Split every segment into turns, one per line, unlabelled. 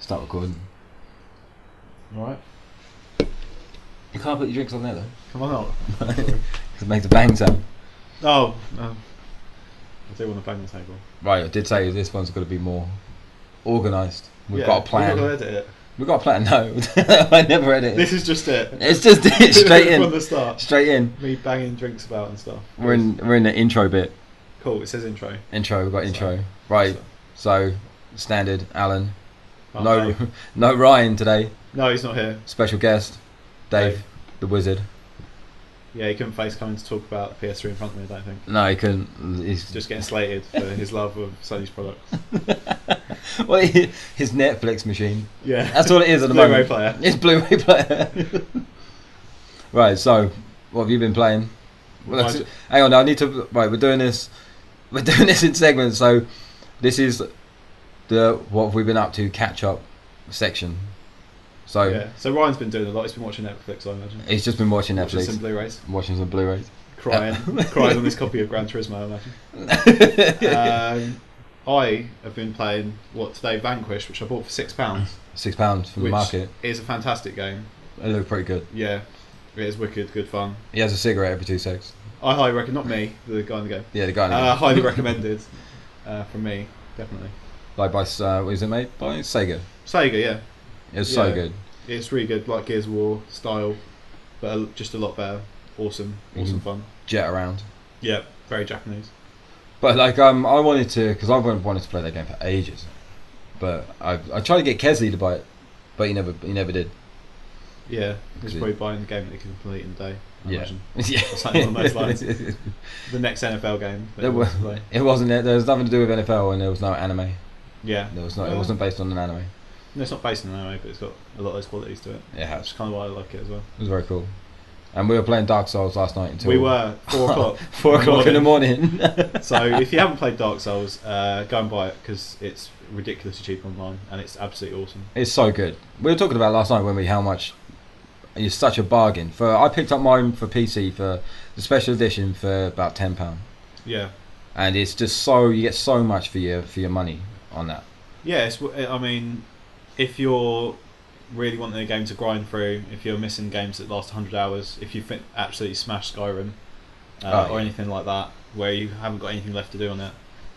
Start recording.
Alright.
You can't put your drinks on there though.
Come on out.
It makes a bang sound.
Oh, I do want to bang the table.
Right, I did say this one's got to be more organised. We've
Yeah,
got a plan.
We've got to edit it.
We've got a plan. No, I never edit it.
This is just it.
It's just it, straight
From
in.
the start.
Straight in.
Me banging drinks about and stuff.
We're in the intro bit.
Cool, it says intro.
Intro, we've got intro. Right, so standard, Alan.
Oh,
No,
Dave.
no Ryan today.
No, he's not here.
Special guest, Dave, the wizard.
Yeah, he couldn't face coming to talk about PS3 in front of me, I don't think.
No, he couldn't. He's
Just getting slated for his love of Sony's products.
well, his Netflix machine.
Yeah.
That's all it is at the
Blu-ray
moment.
player.
It's Blu-ray player. Right, so what have you been playing? Well,
Right.
hang on, I need to. Right, we're doing this. We're doing this in segments. So this is the what have we been up to catch up section. So
Yeah. So Ryan's been doing a lot. He's been watching Netflix, I imagine.
he's just been watching
Watching
Netflix,
some Blu-rays.
watching some Blu-rays.
Crying on this copy of Gran Turismo, I imagine. I have been playing today Vanquish, which I bought for £6.
£6 from the
Which
market.
is a fantastic game.
It looked pretty good.
Yeah, it is wicked, good fun.
He has a cigarette every 2 seconds.
I highly recommend, not me, the guy in the game.
Yeah, the guy. In the game.
Highly recommended from me, definitely.
Like by what is it made by Sega?
Sega, yeah,
It was so
Yeah.
good.
it's really good, like Gears of War style, but just a lot better. Awesome fun.
Jet around.
Yeah, very Japanese.
But like I wanted to, because I wanted to play that game for ages, but I tried to get Kesley to buy it, but he never did.
Yeah, he's
Yeah.
probably buying the game that he can complete in a day. I
Yeah,
imagine.
yeah.
Or something along those lines. The next NFL game. that
There
he wants to play.
It wasn't. There was nothing to do with NFL, and there was no anime.
Yeah.
There was not. It wasn't based on an anime.
No, it's not based on an anime, but it's got a lot of those qualities to it.
It has.
Which is kind of why I like it as well.
It was very cool. And we were playing Dark Souls last night until
We were 4 o'clock.
4 o'clock in the morning.
So if you haven't played Dark Souls, go and buy it because it's ridiculously cheap online and it's absolutely awesome.
It's so good. We were talking about last night, weren't we? How much it's such a bargain. I picked up mine for PC for the special edition for about £10,
Yeah.
and it's just you get so much for your money on that.
Yeah, I mean, if you're really wanting a game to grind through, if you're missing games that last 100 hours, if you absolutely smash Skyrim or anything like that, where you haven't got anything left to do on it,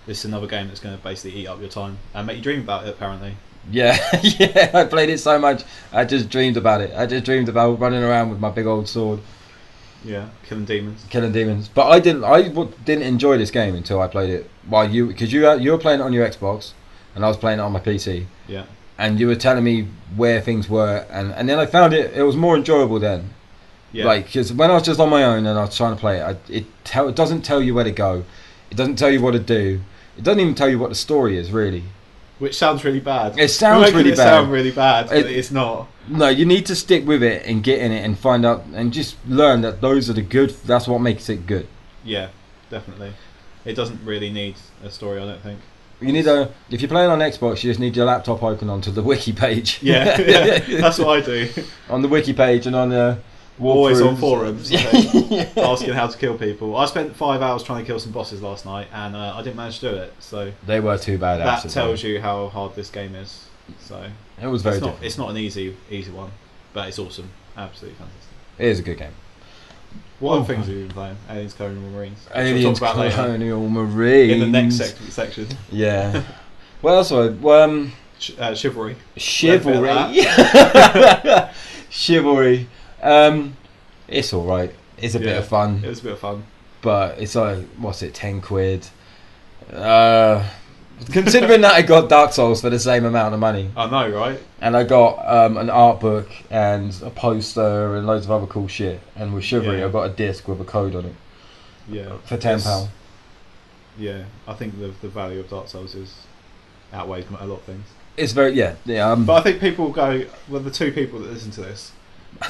this is another game that's going to basically eat up your time and make you dream about it, apparently.
Yeah, yeah. I played it so much. I just dreamed about it. I just dreamed about running around with my big old sword,
Yeah, killing demons.
killing demons. But I didn't enjoy this game until I played it. Because you were playing it on your Xbox, and I was playing it on my PC.
Yeah.
And you were telling me where things were, and then I found it was more enjoyable then.
Yeah.
Like, because when I was just on my own and I was trying to play it, it doesn't tell you where to go, it doesn't tell you what to do, it doesn't even tell you what the story is really.
Which sounds really bad.
It sounds
Making
really
it
bad.
sound really bad, but
It-
it's not.
No, you need to stick with it and get in it and find out and just learn that those are the good. That's what makes it good.
Yeah, definitely. It doesn't really need a story, I don't think.
You need if you're playing on Xbox, you just need your laptop open onto the wiki page.
Yeah, yeah, that's what I do.
On the wiki page and on the
Always on
walkthroughs.
forums, I think, asking how to kill people. I spent 5 hours trying to kill some bosses last night, and I didn't manage to do it. So
They were too bad.
that
absolutely.
tells you how hard this game is. So
It was very
it's not,
difficult.
it's not an easy one, but it's awesome, absolutely fantastic.
It is a good game.
What
Oh.
other things have you been playing? Aliens, Colonial Marines. which we'll
Aliens,
talk about later
Colonial Marines.
in the next section.
Yeah. What else?
Chivalry.
Chivalry. Chivalry. It's all right. It's a bit
Yeah,
of fun,
It was a bit of fun.
but it's like, what's it, £10? Considering that I got Dark Souls for the same amount of money,
I know, right?
and I got an art book and a poster and loads of other cool shit, and with Chivalry
Yeah.
I got a disc with a code on it
Yeah.
for £10.
Yeah, I think the value of Dark Souls is outweighed a lot of things.
It's very yeah.
But I think people will go, well, the two people that listen to this,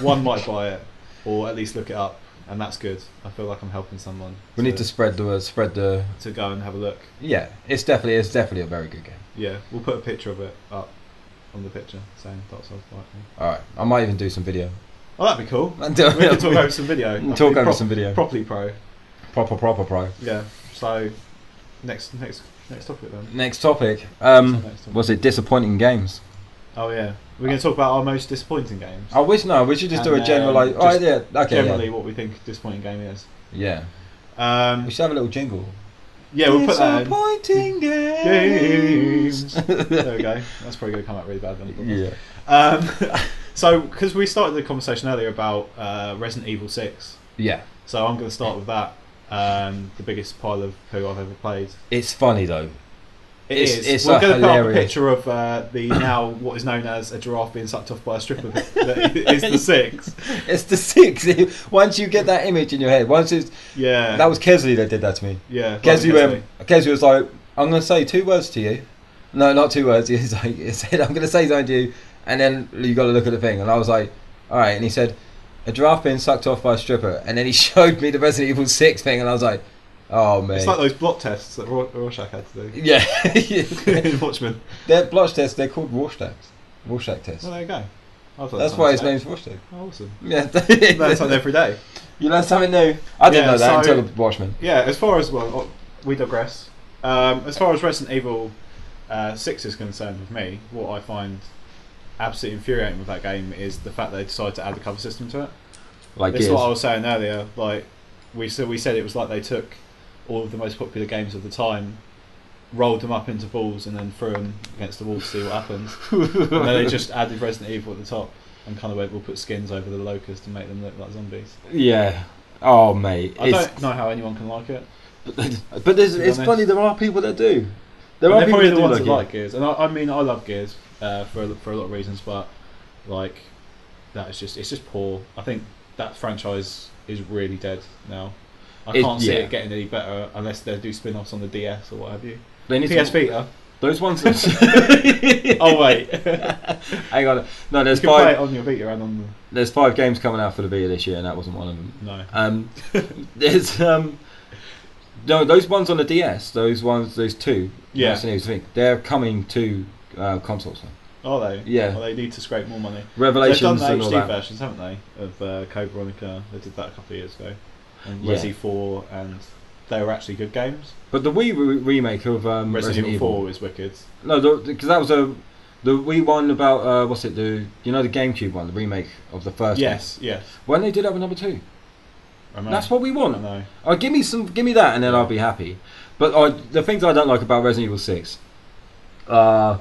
one might buy it or at least look it up, and that's good. I feel like I'm helping someone.
We need to spread the word,
to go and have a look.
Yeah, it's definitely a very good game.
Yeah, we'll put a picture of it up on the picture saying Dark Souls Fight.
Alright, I might even do some video.
Oh, that'd be cool.
We
We can talk over some video.
Talk over some video.
Properly pro.
Proper pro.
Yeah. So next topic then.
Next topic.
Next topic.
Was it disappointing games?
Oh yeah, we're going to talk about our most disappointing games.
I wish we should just do a
And,
general like. Oh
just
yeah, okay.
Generally, what we think a disappointing game is.
Yeah. We
We
should have a little jingle.
Yeah, we'll put that in.
Disappointing games.
There we go. That's probably going to come out really bad then.
Yeah.
So, because we started the conversation earlier about Resident Evil 6,
Yeah.
so I'm going to start with that. The biggest pile of poo I've ever played.
It's funny though.
It's we're going to put up a picture of the now what is known as a giraffe being sucked off by a stripper. That is the 6.
It's the 6. Once you get that image in your head,
Yeah.
that was Kesley that did that to me.
Yeah.
Kesley was like, I'm going to say 2 words to you. No, not 2 words. He said, I'm going to say something to you, and then you got to look at the thing. And I was like, all right. And he said, a giraffe being sucked off by a stripper. And then he showed me the Resident Evil 6 thing, and I was like, oh man.
It's like those blot tests that Rorschach had to do.
Yeah.
In Watchmen.
They're blotch tests. They're called Rorschach tests.
Well, there you go.
That's why his name's Rorschach.
Oh, awesome.
Yeah.
You learn something every day.
You learn something new. I didn't know that
so-
until the Watchmen.
Yeah, as far as, well, we digress. As far as Resident Evil 6 is concerned with me, what I find absolutely infuriating with that game is the fact that they decided to add the cover system to it.
Like
This is
Gears.
what I was saying earlier. Like we said it was like they took all of the most popular games of the time, rolled them up into balls, and then threw them against the wall to see what happens. And then they just added Resident Evil at the top and kind of went, we'll put skins over the Locust and make them look like zombies.
Yeah. Oh mate.
I don't know how anyone can like it.
But it's funny. There are people that do. There are
They're
people
probably
that
the
do
ones
like
that
it.
like Gears, and I mean I love Gears for a lot of reasons, but like it's just poor. I think that franchise is really dead now. I can't see it getting any better unless they do spin-offs on the DS or what have you.
They need
PS
to,
Vita.
those ones. That,
Oh wait,
hang on. No, there's
you can play it
5.
on your Vita and on
There's 5 games coming out for the Vita this year, and that wasn't one of them.
the no.
There's no, those ones on the DS. Those 2.
Yeah.
Resident Evil 3, they're coming to consoles now.
Are they?
Yeah.
Well, they need to scrape more money.
Revelations
They've done
and
the
all
HD
that.
versions, haven't they? Of Code Veronica. They did that a couple of years ago. And
Yeah.
Resi 4, and they were actually good games.
But the Wii remake of
Resident Evil 4 is wicked.
No, because that was the Wii one about what's it? The GameCube one, the remake of the first.
Yes.
When they did that with number 2.
I know.
That's what we
I
want.
know.
Oh, give me that, and then
Yeah.
I'll be happy. But the things I don't like about Resident Evil 6, the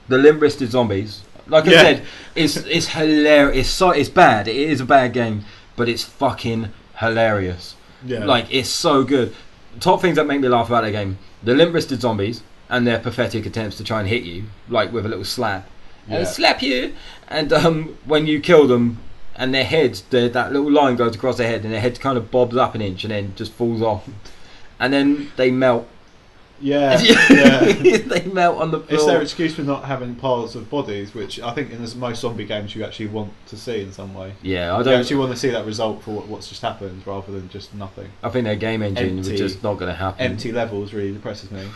limb-wristed zombies. Like I said, it's hilarious. It's bad. It is a bad game, but it's fucking hilarious.
Yeah.
Like it's so good. Top things that make me laugh about that game: the limp-wristed zombies and their pathetic attempts to try and hit you, like with a little slap, and slap you. And when you kill them, and their heads, that little line goes across their head, and their head kind of bobs up an inch and then just falls off, and then they melt.
Yeah.
They melt on the floor.
It's their excuse for not having piles of bodies, which I think in most zombie games you actually want to see in some way.
Yeah, I
You
don't.
actually want to see that result for what's just happened rather than just nothing.
I think their game engine was
Empty-
just not going to happen.
Empty levels really depresses me.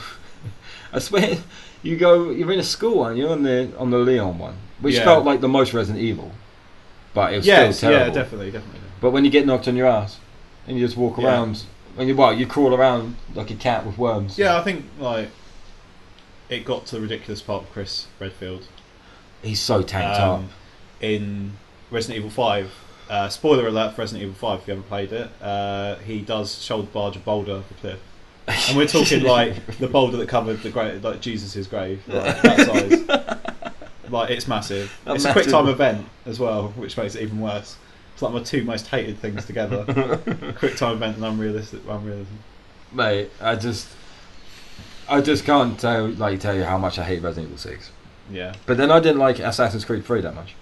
I swear, you're in a school, aren't you, on the Leon one, which
Yeah.
felt like the most Resident Evil, but it was still terrible.
Yeah, definitely.
But when you get knocked on your ass and you just walk
Yeah.
around, you crawl around like a cat with worms.
Yeah, I think like it got to the ridiculous part of Chris Redfield
He's so tanked up.
in Resident Evil 5. Spoiler alert for Resident Evil 5 if you haven't played it. He does shoulder barge a boulder off a cliff. And we're talking like the boulder that covered the grave, like Jesus' grave, like that size. Like it's massive. It's a quick time event as well, which makes it even worse. It's like my 2 most hated things together: quick time event and unrealism.
Mate, I just can't tell you how much I hate Resident Evil 6.
Yeah.
But then I didn't like Assassin's Creed 3 that much.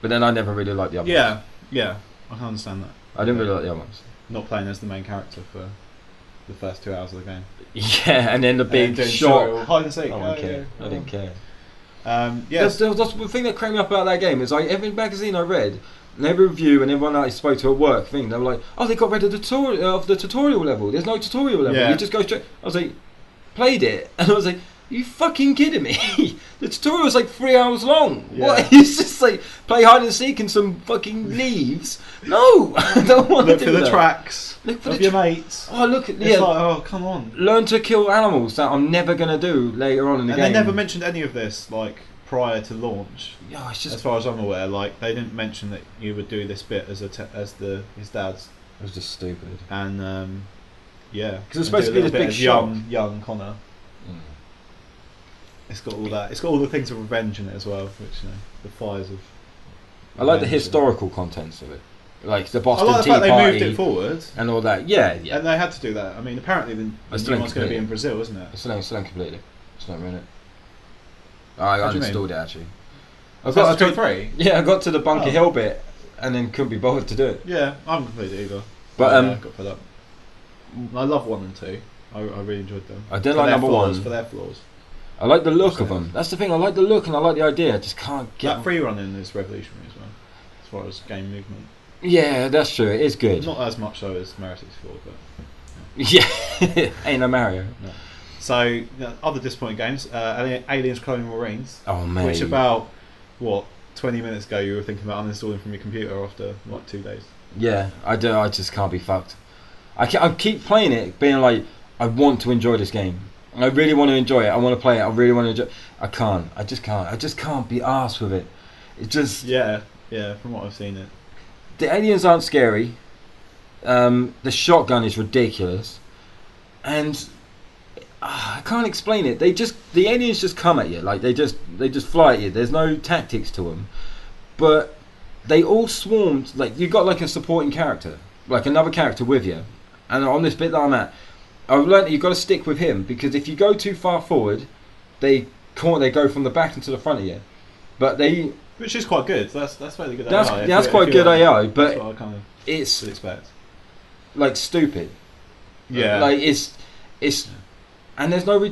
But then I never really liked the other ones.
Yeah. I can understand that.
I didn't really like the other ones.
Not playing as the main character for the first 2 hours of the game.
Yeah, and then the big
doing
shot.
hide and seek.
I don't care. I didn't care.
Yes.
That's the thing that cracked me up about that game is like every magazine I read, and every review, and everyone I spoke to at work thing, they were like, "Oh, they got rid of the tutorial level. There's no tutorial level.
Yeah.
You just go straight." I was like, "Played it," and I was like, "You fucking kidding me? The tutorial is like 3 hours long.
Yeah.
What? It's just like play hide and seek and some fucking leaves. No, I don't want to
Look
do
for the
that.
tracks
Look for
of
the
your mates.
Oh, look at
It's like, oh, come on.
Learn to kill animals that I'm never gonna do later on in the
And
game.
they never mentioned any of this, like prior to launch.
Yeah, it's just
as far as I'm aware, like they didn't mention that you would do this bit as his dad's.
It was just stupid.
And yeah,
because it's supposed to be this big shock.
young Connor. It's got all that. It's got all the things of revenge in it as well, which the fires of.
I like the historical contents of it, like the Boston
I like the
Tea
fact
Party
they moved it forward
and all that. Yeah.
And they had to do that. I mean, apparently the new one's going to be in Brazil, isn't it?
It's still completely. It's not ruined it. I uninstalled it actually.
I got to 3.
Yeah, I got to the Bunker Hill bit and then couldn't be bothered to do it.
Yeah, I haven't completed it either.
But
I got fed up. I love 1 and 2. I really enjoyed them.
I did like number 1
for their flaws.
I like the look of them. That's the thing. I like the look and I like the idea. I just can't get
that free running is revolutionary as well, as far as game movement.
Yeah, that's true. It is good.
Not as much so as Mario 64, but
yeah, ain't no Mario.
No. So other disappointing games: Aliens: Colonial Marines.
Oh man!
Which about 20 minutes ago you were thinking about uninstalling from your computer after 2 days.
Yeah, I do. I just can't be fucked. I keep playing it, being like, I want to enjoy this game. I really want to enjoy it. I want to play it. I really want to enjoy. I can't. I just can't. I just can't be arsed with it. It just.
Yeah. From what I've seen, it.
The aliens aren't scary. The shotgun is ridiculous, and I can't explain it. The aliens just come at you, like they just fly at you. There's no tactics to them, but they all swarmed. Like you got like a supporting character, like another character with you, and on this bit that I'm at, I've learned that you've got to stick with him because if you go too far forward, they go from the back into the front of you. But
which is quite good. That's fairly good.
That's quite good AI, but
that's what I kind of
it's
would expect.
Like stupid.
Yeah.
Like it's and there's no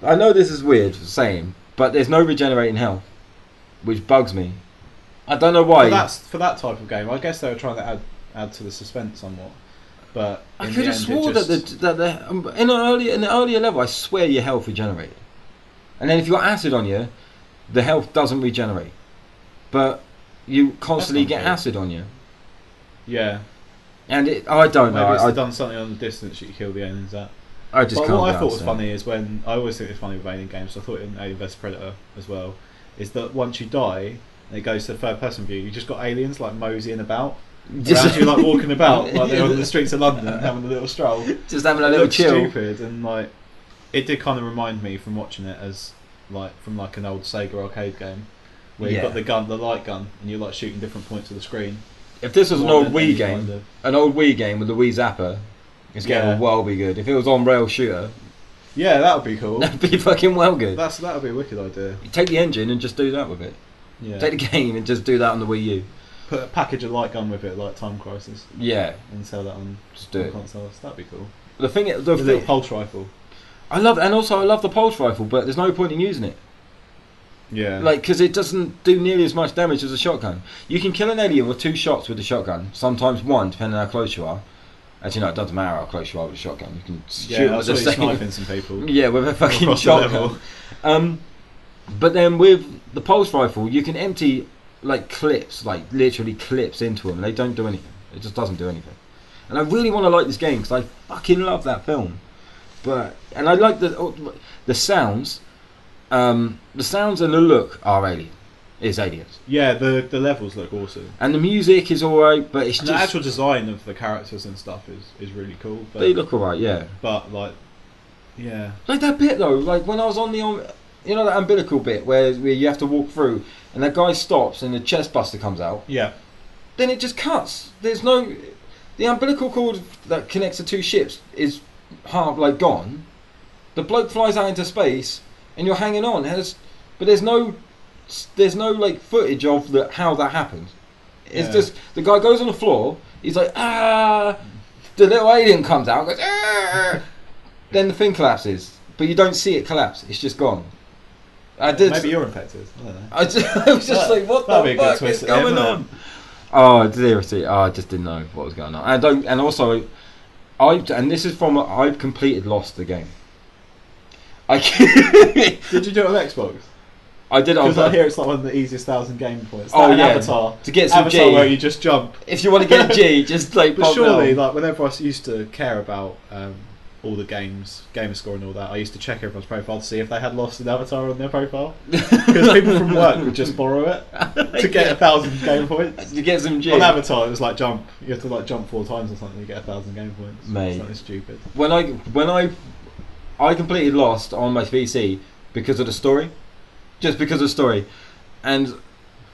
I know this is weird saying, but there's no regenerating health, which bugs me. I don't know why.
For that type of game, I guess they were trying to add to the suspense somewhat. But
I could have swore that in an earlier level, I swear your health regenerated, and then if you got acid on you, the health doesn't regenerate, but you constantly get acid on you.
Yeah,
and I don't know.
Maybe it's done something on the distance you can kill the aliens at.
I just can't.
What I thought was funny is when I always think it's funny with alien games. So I thought in Alien vs Predator as well, is that once you die and it goes to the third person view, you just got aliens like moseying about. Around you, like walking about like they're on the streets of London and having a little stroll,
just having a little chill.
Stupid, and like it did kind of remind me from watching it as like from like an old Sega arcade game where you've got the light gun, and you're like shooting different points of the screen.
If this was an old Wii game with the Wii Zapper, this game would well be good. If it was on rail shooter,
yeah, that would be cool.
That'd be fucking well good.
That would be a wicked idea.
You take the engine and just do that with it.
Yeah.
Take the game and just do that on the Wii U.
Put a package of light gun with it, like Time Crisis.
Yeah.
And sell that on consoles. That'd be cool.
The
little pulse rifle.
I love the pulse rifle, but there's no point in using it.
Yeah.
Like, because it doesn't do nearly as much damage as a shotgun. You can kill an alien with 2 shots with the shotgun. Sometimes 1, depending on how close you are. Actually, no, it doesn't matter how close you are with a shotgun. You can shoot with the same.
Sniping some people.
Yeah, with a fucking shotgun. But then with the pulse rifle, you can empty like clips, like literally clips into them, and they don't do anything. It just doesn't do anything. And I really want to like this game because I fucking love that film. And I like the sounds. The sounds and the look are alien. It's aliens.
Yeah, the levels look awesome.
And the music is alright, but it's just...
the actual design of the characters and stuff is really cool. But,
they look alright, yeah.
But, like, yeah.
Like that bit, though, like when I was on you know that umbilical bit where you have to walk through and that guy stops and the chest buster comes out?
Yeah.
Then it just cuts. There's no... The umbilical cord that connects the 2 ships is half, like, gone. The bloke flies out into space and you're hanging on. But there's no like footage of how that happened. It's just the guy goes on the floor. He's like, ah. The little alien comes out, and goes, ah. Then the thing collapses, but you don't see it collapse. It's just gone.
Maybe you're infected. I don't know.
I was just like, what the fuck is going on? Oh, seriously, I just didn't know what was going on. And this is from I've completed Lost the game.
Did you do it on Xbox?
I did it on.
Because I hear it's like one of the easiest 1,000 game points.
Avatar to get some
Avatar
G,
where you just jump.
If you want to get G, just like.
But surely, like whenever I used to care about all the gamer score and all that, I used to check everyone's profile to see if they had lost an avatar on their profile, because people from work would just borrow it to get 1,000 game points.
You get some G.
On Avatar, it was like jump. You have to like jump 4 times or something to get 1,000 game points.
Mate,
something stupid.
When I completed Lost on my PC because of the story, just because of the story, and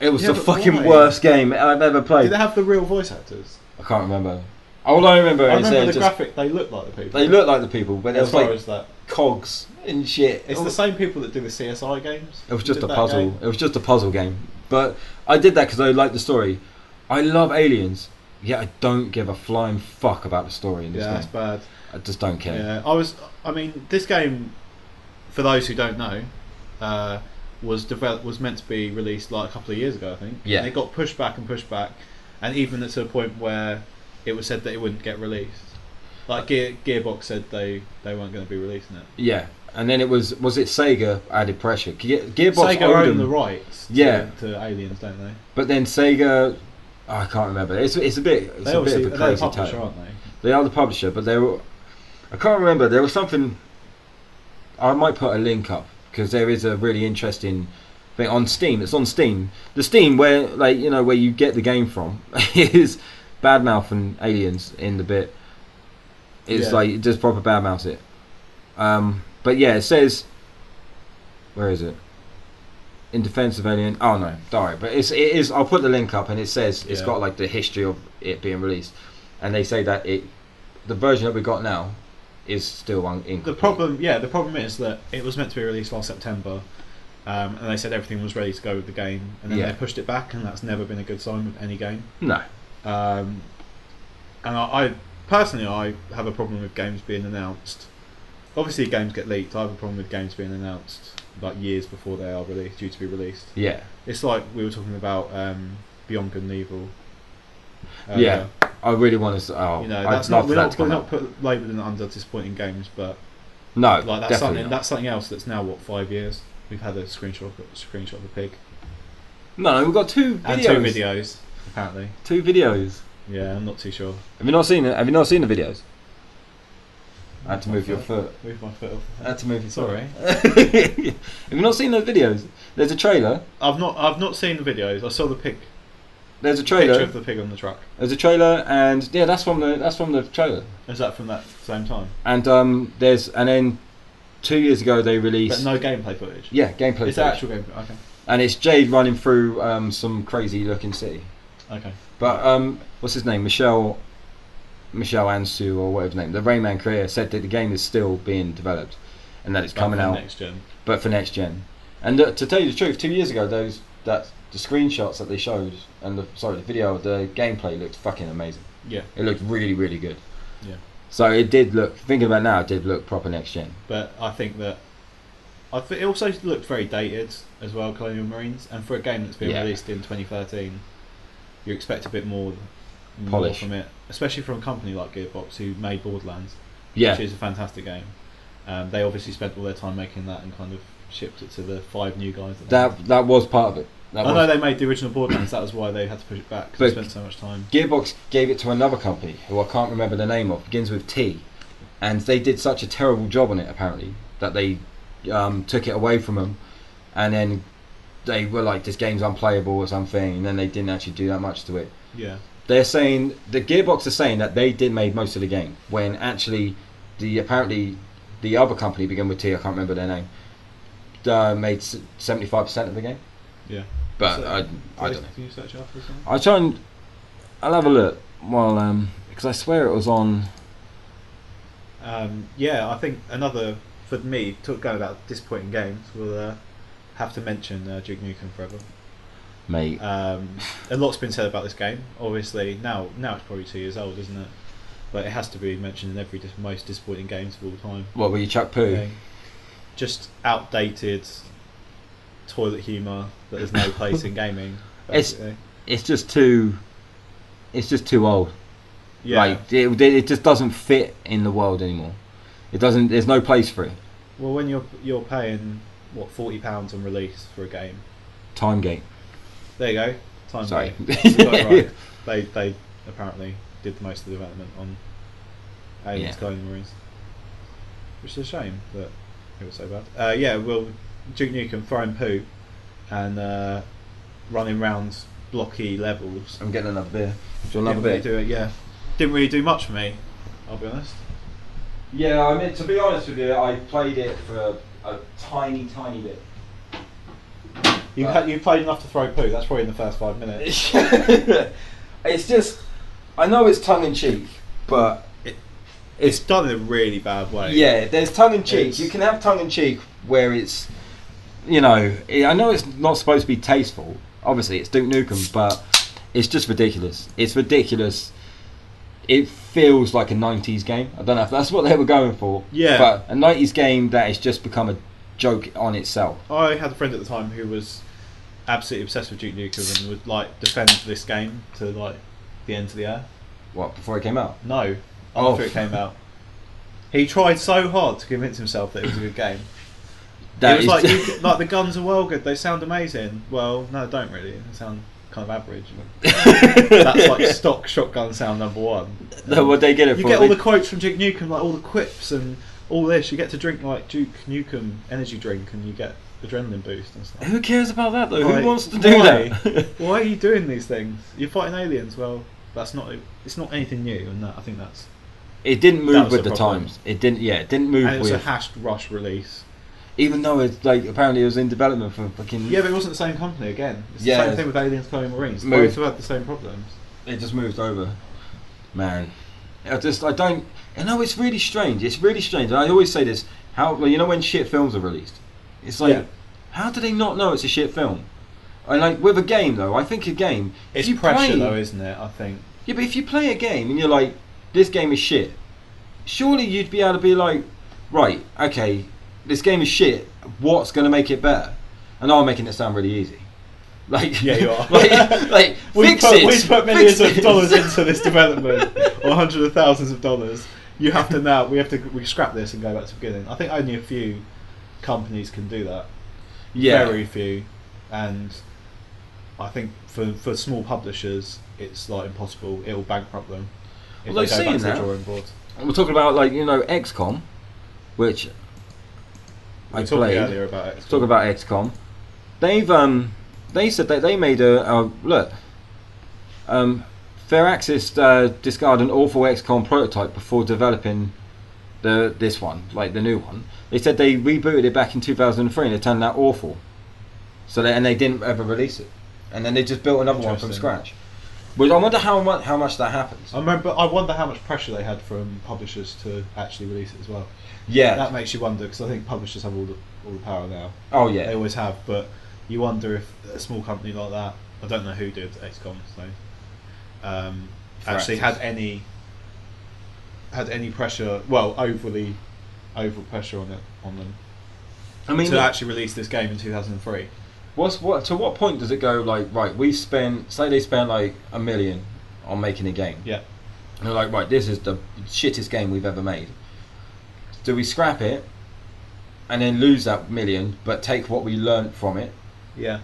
it was the fucking worst game I've ever played.
Did they have the real voice actors?
I can't remember. All I remember is
the graphic. They look like the people.
They look like the people, but
as
it's like
as that.
cogs and shit.
It's the same people that do the CSI games.
It was just a puzzle. It was just a puzzle game. But I did that because I liked the story. I love Aliens, yet I don't give a flying fuck about the story in this game.
That's bad.
I just don't care.
Yeah, I mean, this game, for those who don't know, was meant to be released like a couple of years ago, I think.
Yeah.
And it got pushed back, and even to a point where it was said that it wouldn't get released. Like Gearbox said they weren't going to be releasing it.
Yeah, and then was it Sega added pressure? Gearbox
Sega own the rights. To Aliens, don't they?
But then Sega, I can't remember. It's a bit of a crazy
they're the publisher, aren't they?
They are the publisher, but I can't remember. There was something. I might put a link up because there is a really interesting thing on Steam. It's on Steam. The Steam where where you get the game from is Badmouth and Aliens in the bit. It's like just proper badmouth it. But yeah, it says, where is it? In defense of Alien. Oh no, sorry, but it is. I'll put the link up, and it says it's got like the history of it being released, and they say that the version that we got now is still incomplete. The
problem is that it was meant to be released last September, and they said everything was ready to go with the game, and then they pushed it back, and that's never been a good sign with any game.
No.
And I personally, I have a problem with games being announced. Obviously, games get leaked. I have a problem with games being announced like years before they are due to be released.
Yeah.
It's like we were talking about Beyond Good and Evil.
Yeah. I really want to. Oh,
that's we're not labelling it under disappointing games, but
no,
like that's something else. That's now 5 years. We've had a screenshot of a pig.
No, we've got 2 videos.
And 2 videos, apparently.
2 videos.
Yeah, I'm not too sure.
Have you not seen it? Have you not seen the videos? I had to move your foot.
Move my foot off.
I had to move your
Sorry.
Have you not seen those videos? There's a trailer.
I've not seen the videos. I saw the pig.
There's a trailer.
Picture of the pig on the truck.
There's a trailer, and that's from the trailer.
Is that from that same time?
And then 2 years ago they released.
But no gameplay footage.
Yeah, gameplay.
It's actual gameplay. Okay.
And it's Jade running through some crazy looking city.
Okay.
But what's his name? Michelle Ansu or whatever his name. The Rayman creator said that the game is still being developed, and that it's coming out
next gen.
But for next gen. And to tell you the truth, 2 years ago the screenshots that they showed and the video, the gameplay looked fucking amazing.
Yeah.
It looked really, really good.
Yeah.
So it did look. Thinking about it now, it did look proper next gen.
But I think that. It also looked very dated as well, Colonial Marines, and for a game that's been released in 2013, you expect a bit more
polish
from it, especially from a company like Gearbox who made Borderlands,
which
is a fantastic game. They obviously spent all their time making that and kind of shipped it to the 5 new guys.
That was part of it.
I know they made the original Borderlands. That was why they had to push it back because they spent so much time.
Gearbox gave it to another company who I can't remember the name of. Begins with T, and they did such a terrible job on it apparently that they took it away from them, and then they were like, this game's unplayable or something, and then they didn't actually do that much to it.
Yeah.
They're saying, the Gearbox are saying that they did make most of the game, when actually apparently the other company, begin with T, I can't remember their name, made 75% of the game.
Yeah.
But
so,
I don't know.
Can you search it up or something?
I'll have a look while because I swear it was on.
Yeah, I think another for me going about disappointing games. We'll have to mention Duke Nukem Forever.
Mate.
A lot's been said about this game. Obviously, now it's probably 2 years old, isn't it? But it has to be mentioned in every most disappointing games of all time.
What, were you Chuck Poo?
Okay. Just outdated toilet humour that there's no place in gaming. Basically.
It's just too old.
Yeah.
Like it just doesn't fit in the world anymore. It doesn't. There's no place for it.
Well, when you're paying £40 on release for a game.
Timegate.
There you go. Timegate.
Sorry.
Right. They apparently did most of the development on Aliens Colonial Marines. which is a shame that it was so bad. Yeah, well, Duke Nukem throwing poo and running round blocky levels.
I'm getting another beer. Do you want another beer?
Do it, yeah. Didn't really do much for me, I'll be honest.
Yeah, I mean, to be honest with you, I played it for a tiny bit.
You played enough to throw poo. That's probably in the first 5 minutes.
It's just, I know it's tongue in cheek, but
it's done in a really bad way.
Yeah, there's tongue in cheek. You can have tongue in cheek where it's, I know it's not supposed to be tasteful. Obviously, it's Duke Nukem, but it's just ridiculous. It's ridiculous. It feels like a 90s game. I don't know if that's what they were going for.
Yeah.
But a 90s game that has just become a joke on itself.
I had a friend at the time who was absolutely obsessed with Duke Nukem and would like defend this game to like the end of the earth.
What, before it came out?
No, after it came out. He tried so hard to convince himself that it was a good game. It was like the guns are well good. They sound amazing. Well, no, they don't really. They sound kind of average. That's like stock shotgun sound number one.
What they get it
you
for?
You get all the quotes from Duke Nukem, like all the quips and all this. You get to drink like Duke Nukem energy drink, and you get adrenaline boost and stuff.
Who cares about that though?
Like,
who wants to do that?
Why are you doing these things? You're fighting aliens. Well, that's not. It's not anything new, and I think that's.
It didn't move with the times. It didn't. Yeah, it didn't move.
And it was a hashed rush release.
Even though it's like apparently it was in development for fucking.
Yeah, but it wasn't the same company again. It's the same thing with Aliens Colonial Marines. Both have had the same problems.
It just moved over. Man, I know it's really strange. It's really strange. And I always say this. How when shit films are released, it's like, how do they not know it's a shit film? And like with a game though, I think a game.
It's pressure though, isn't it? I think.
Yeah, but if you play a game and you're like, this game is shit, surely you'd be able to be like, right, okay. This game is shit. What's going to make it better? And I'm making it sound really easy. Like,
yeah, you are.
like we
put millions of dollars into this development, or hundreds of thousands of dollars. You have to now. We scrap this and go back to the beginning. I think only a few companies can do that.
Yeah,
very few, and I think for small publishers, it's like impossible. It will bankrupt them if they go back to the drawing board.
We're talking about XCOM, which.
We talked earlier about XCOM.
Talk about XCOM. They said that they made Firaxis discarded an awful XCOM prototype before developing this one, like the new one. They said they rebooted it back in 2003 and it turned out awful. So they didn't ever release it, and then they just built another one from scratch. But I wonder how much that happens.
I wonder how much pressure they had from publishers to actually release it as well.
Yeah,
that makes you wonder, because I think publishers have all the power now.
Oh yeah,
they always have. But you wonder if a small company like that, I don't know who did XCOM, so actually had any pressure. Well, over pressure on them. I mean, to actually release this game in 2003.
To what point does it go? Like, right, say they spent like $1 million on making a game.
Yeah.
And they're like, right, this is the shittest game we've ever made. Do we scrap it and then lose that $1 million, but take what we learnt from it?
Yeah.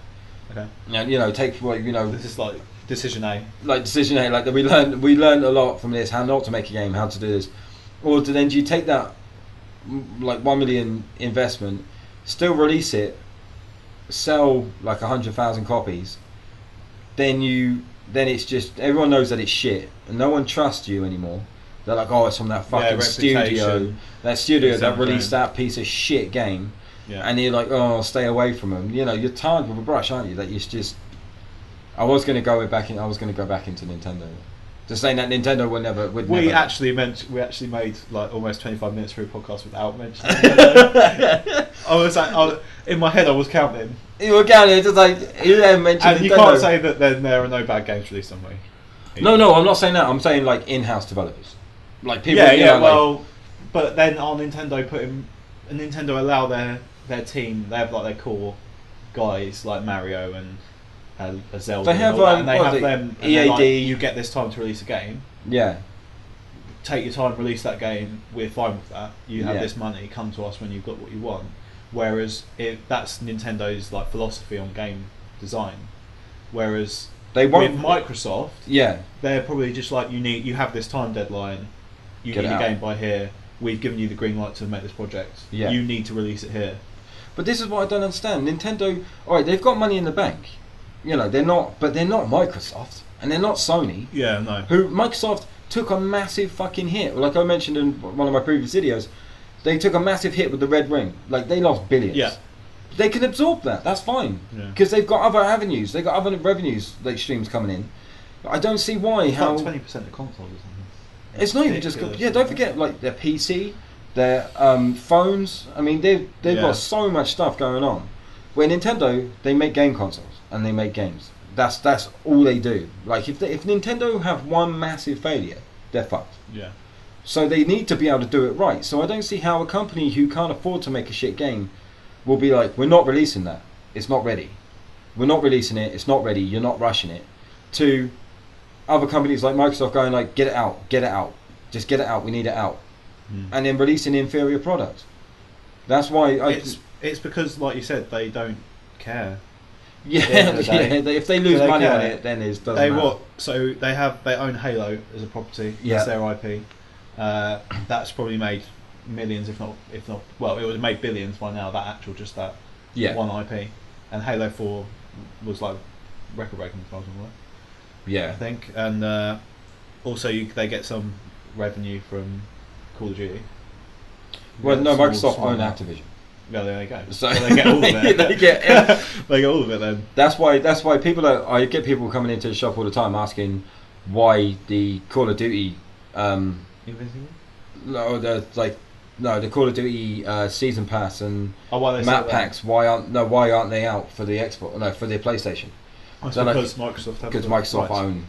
Okay.
And take what
This is like decision A.
Like decision A, like that we learned a lot from this, how not to make a game, how to do this. Or do you take that like $1 million investment, still release it, sell like 100,000 copies, then it's just everyone knows that it's shit and no one trusts you anymore. They're like, oh, it's from that fucking studio that released that piece of shit game. Yeah. And you're like, oh, stay away from them. You're tired with a brush, aren't you? That it's just. I was going to go back into Nintendo. Just saying that Nintendo would never.
We actually made like almost 25 minutes through a podcast without mentioning Nintendo. I was in my head I was counting.
You were counting, just like you then mentioned.
And Nintendo. You can't say that then there are no bad games released on Wii.
No, I'm not saying that. I'm saying like in-house developers. Like people,
but then are Nintendo allow their team, they have like their core guys like Mario and Zelda.
They have
them. EAD. You get this time to release a game.
Yeah.
Take your time, release that game. We're fine with that. You have this money. Come to us when you've got what you want. Whereas that's Nintendo's like philosophy on game design. Whereas with Microsoft,
they're
probably just like you have this time deadline. You get a game by here. we've given you the green light to make this project.
Yeah.
You need to release it here.
But this is what I don't understand. Nintendo, alright, they've got money in the bank. You know, they're not Microsoft, and they're not Sony.
Yeah, no.
Who Microsoft took a massive fucking hit. Like I mentioned in one of my previous videos, they took a massive hit with the Red Ring. Like they lost billions.
Yeah.
They can absorb that. That's fine.
Yeah.
Because they've got other avenues. They've got other revenues, like streams coming in. I don't see why.
It's
How
like 20% of consoles or something.
it's not even just. Yeah, don't forget like their PC, their phones. I mean, they've got so much stuff going on. Where Nintendo, they make game consoles and they make games. That's all they do. Like if Nintendo have one massive failure, they're fucked.
Yeah.
So they need to be able to do it right. So I don't see how a company who can't afford to make a shit game will be like, we're not releasing that. It's not ready. We're not releasing it. It's not ready. You're not rushing it. To other companies like Microsoft going like, get it out. Just get it out. We need it out. And then releasing inferior products. That's why
it's because, like you said, they don't care.
Yeah, if they lose money on it, then it doesn't matter.
So they own Halo as a property.
Yeah.
That's their IP. That's probably made millions, if not, well, it would have made billions by now. That one IP, and Halo 4 was like record breaking as far as I'm aware.
Yeah,
I think, and also they get some revenue from Call of Duty.
Well, no, Microsoft own Activision.
Yeah, there you go.
So
they get all of it.
they get
all of it then.
That's why I get people coming into the shop all the time asking why the Call of Duty
Invincible?
the Call of Duty season pass and
why they
map packs. Why aren't they out for the Xbox? No, for the PlayStation.
Because Microsoft
own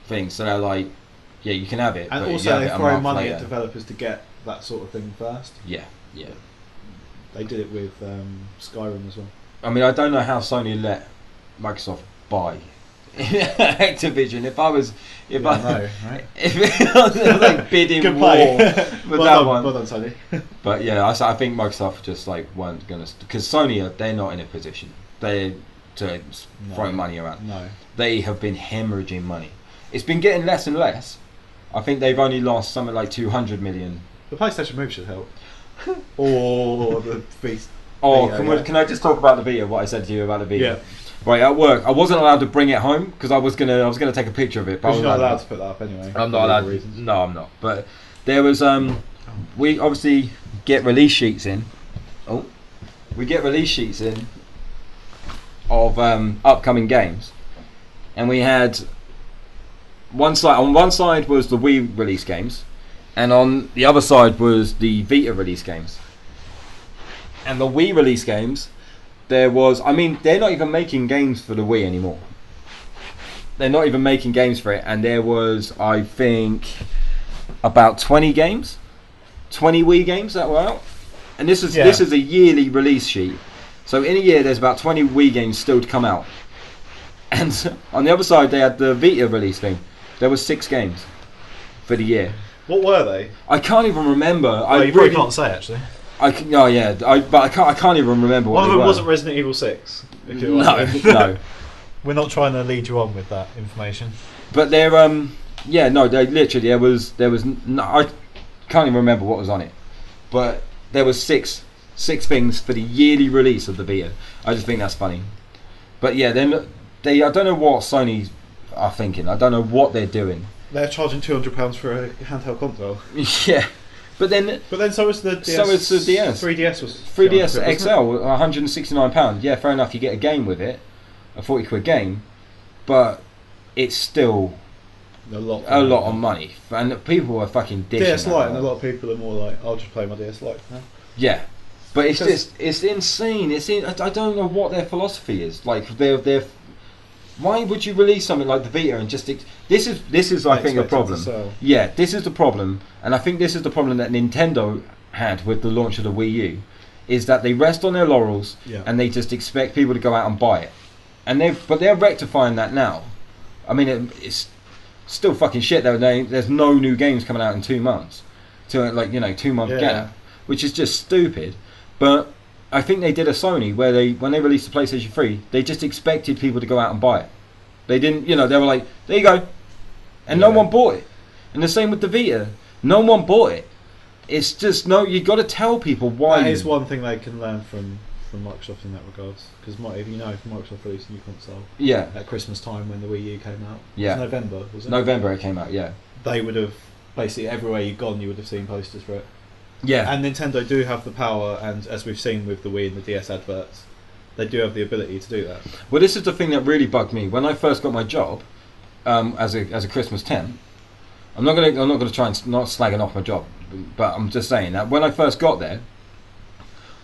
things, so they're like, yeah, you can have it.
And
but
also they throw money
later
at developers to get that sort of thing first.
Yeah.
They did it with Skyrim as well.
I mean, I don't know how Sony let Microsoft buy Activision. If I was like bidding
Good
war
play.
with that one.
Well done, Sony.
But yeah, I think Microsoft just like weren't gonna, because Sony they're not in a position to throw money around.
No,
they have been hemorrhaging money. It's been getting less and less. I think they've only lost something like 200 million.
The PlayStation Move should help. Or the Beast.
Oh, can I just talk about the Vita? What I said to you about the Vita?
Yeah.
Right, at work, I wasn't allowed to bring it home because I was gonna take a picture of it. But
you're not allowed to put that up anyway.
I'm not allowed. No, I'm not. But there was we obviously get release sheets in. Oh, we get release sheets in of upcoming games, and we had one side. On one side was the Wii release games, and on the other side was the Vita release games. And the Wii release games, they're not even making games for the Wii anymore. They're not even making games for it, and there was, I think, about 20 games, 20 Wii games that were out. And this is a yearly release sheet. So in a year, there's about 20 Wii games still to come out. And on the other side, they had the Vita release thing. There was 6 games for the year.
What were they?
I can't even remember.
You probably can't say, actually.
I can't even remember what
One of
them
wasn't Resident Evil 6.
No.
We're not trying to lead you on with that information.
But they literally there was I can't even remember what was on it. But there was six things for the yearly release of the Vita. I just think that's funny. But yeah, then I don't know what Sony are thinking. I don't know what they're doing.
They're charging £200 for a handheld console.
Yeah. But then
so is the DS.
So is the DS.
3DS was
3DS XL, £169. Yeah, fair enough. You get a game with it, a £40 game, but it's still a lot of money, and people are fucking dishing.
DS Lite, and a lot of people are more like, I'll just play my DS Lite now.
Yeah, but it's insane. I don't know what their philosophy is. Like they're why would you release something like the Vita and just this is I think a problem. Yeah, this is the problem, and I think this is the problem that Nintendo had with the launch of the Wii U, is that they rest on their laurels and they just expect people to go out and buy it, and they're rectifying that now. I mean, it's still fucking shit though. There's no new games coming out in 2 months, 2 month gap, which is just stupid. But I think they did a Sony where when they released the PlayStation 3, they just expected people to go out and buy it. They didn't, they were like, there you go. And no one bought it. And the same with the Vita. No one bought it. it's just no. You got to tell people why.
That is one thing they can learn from Microsoft in that regards. Because if Microsoft released a new console, at Christmas time when the Wii U came out, it was November, was it?
November it came out. Yeah,
they would have basically everywhere you'd gone, you would have seen posters for it.
Yeah,
and Nintendo do have the power, and as we've seen with the Wii and the DS adverts, they do have the ability to do that.
Well, this is the thing that really bugged me when I first got my job as a Christmas temp. I'm not gonna try and not slagging off my job, but I'm just saying that when I first got there,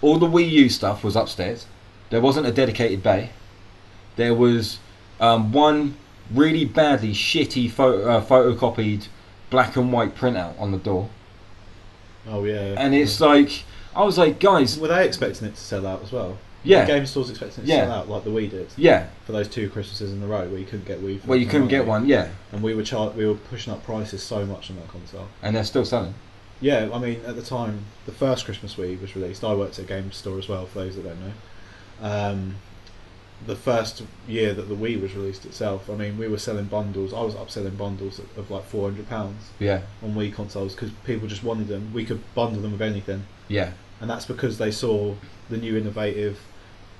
all the Wii U stuff was upstairs. There wasn't a dedicated bay. There was one really badly shitty photocopied black and white printout on the door.
Oh yeah.
And it's like, I was like, guys,
were they expecting it to sell out as well?
Yeah.
The game stores expecting it to sell out like the Wii did.
Yeah.
For those 2 Christmases in a row where you couldn't get Wii.
Well, you couldn't get one. Yeah.
And we were pushing up prices so much on that console.
And they're still selling.
Yeah, I mean, at the time, the first Christmas Wii was released. I worked at a game store as well, for those that don't know. The first year that the Wii was released itself, I mean, we were selling bundles. I was upselling bundles of like £400.
Yeah.
On Wii consoles because people just wanted them. We could bundle them with anything.
Yeah.
And that's because they saw the new innovative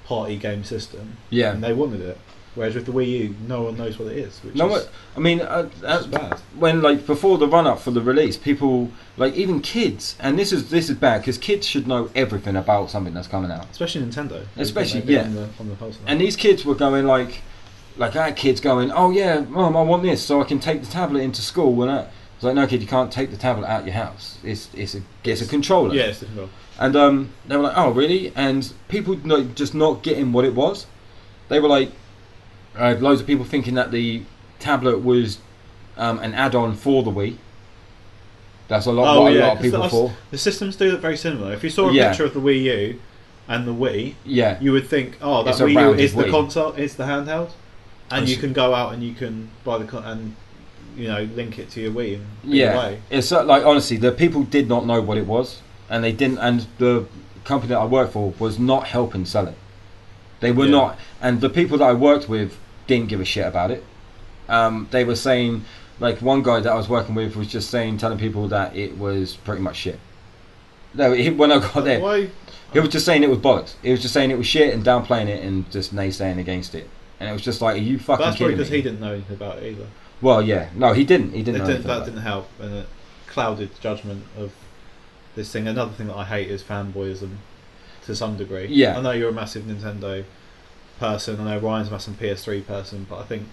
party game system.
Yeah.
And they wanted it. Whereas with the Wii U, no one knows what it is.
I mean,
bad.
When before the run up for the release, people even kids, and this is bad because kids should know everything about something that's coming out.
Especially Nintendo.
Especially
on the console.
And these kids were going like I had kids going, oh yeah, Mum, I want this so I can take the tablet into school. And it's like, no kid, you can't take the tablet out your house. It's a controller.
Yeah, it's a controller.
And they were like, oh really? And people just not getting what it was. They were like. Loads of people thinking that the tablet was an add-on for the Wii. That's a lot of people thought.
The systems do look very similar. If you saw a picture of the Wii U and the Wii, you would think, oh, that Wii U is the console, it's the handheld, and you can go out and you can buy and link it to your Wii. And away.
It's like honestly, the people did not know what it was, and they didn't. And the company that I worked for was not helping sell it. They were not, and the people that I worked with didn't give a shit about it. They were saying, like one guy that I was working with was just telling people that it was pretty much shit. No, when I got there, he was just saying it was bollocks. He was just saying it was shit and downplaying it and just naysaying against it. And it was just like, are you fucking kidding me?
That's probably because he didn't know anything about it either.
Well, yeah, no, he didn't. He didn't.
That didn't help, and it clouded the judgment of this thing. Another thing that I hate is fanboyism. To some degree.
Yeah.
I know you're a massive Nintendo person. I know Ryan's a massive PS3 person, but I think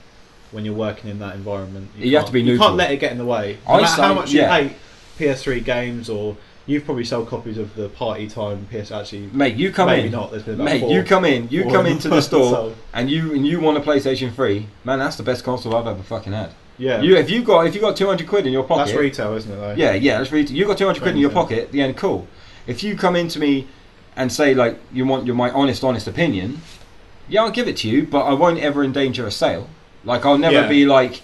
when you're working in that environment,
you have to be neutral.
You can't let it get in the way. No matter how much you hate PS3 games, or you've probably sold copies of the Party Time PS. Actually,
mate, you come
maybe
in.
Not. There's been about
mate,
four,
you come in. You come into the store,
sold.
and you want a PlayStation 3. Man, that's the best console I've ever fucking had.
Yeah.
If you got 200 quid in your pocket.
That's retail, isn't it? Though?
Yeah, that's retail. You got 200 quid in your pocket. The end, cool. If you come into me and say like you want my honest opinion, I'll give it to you, but I won't ever endanger a sale. Like I'll never be like,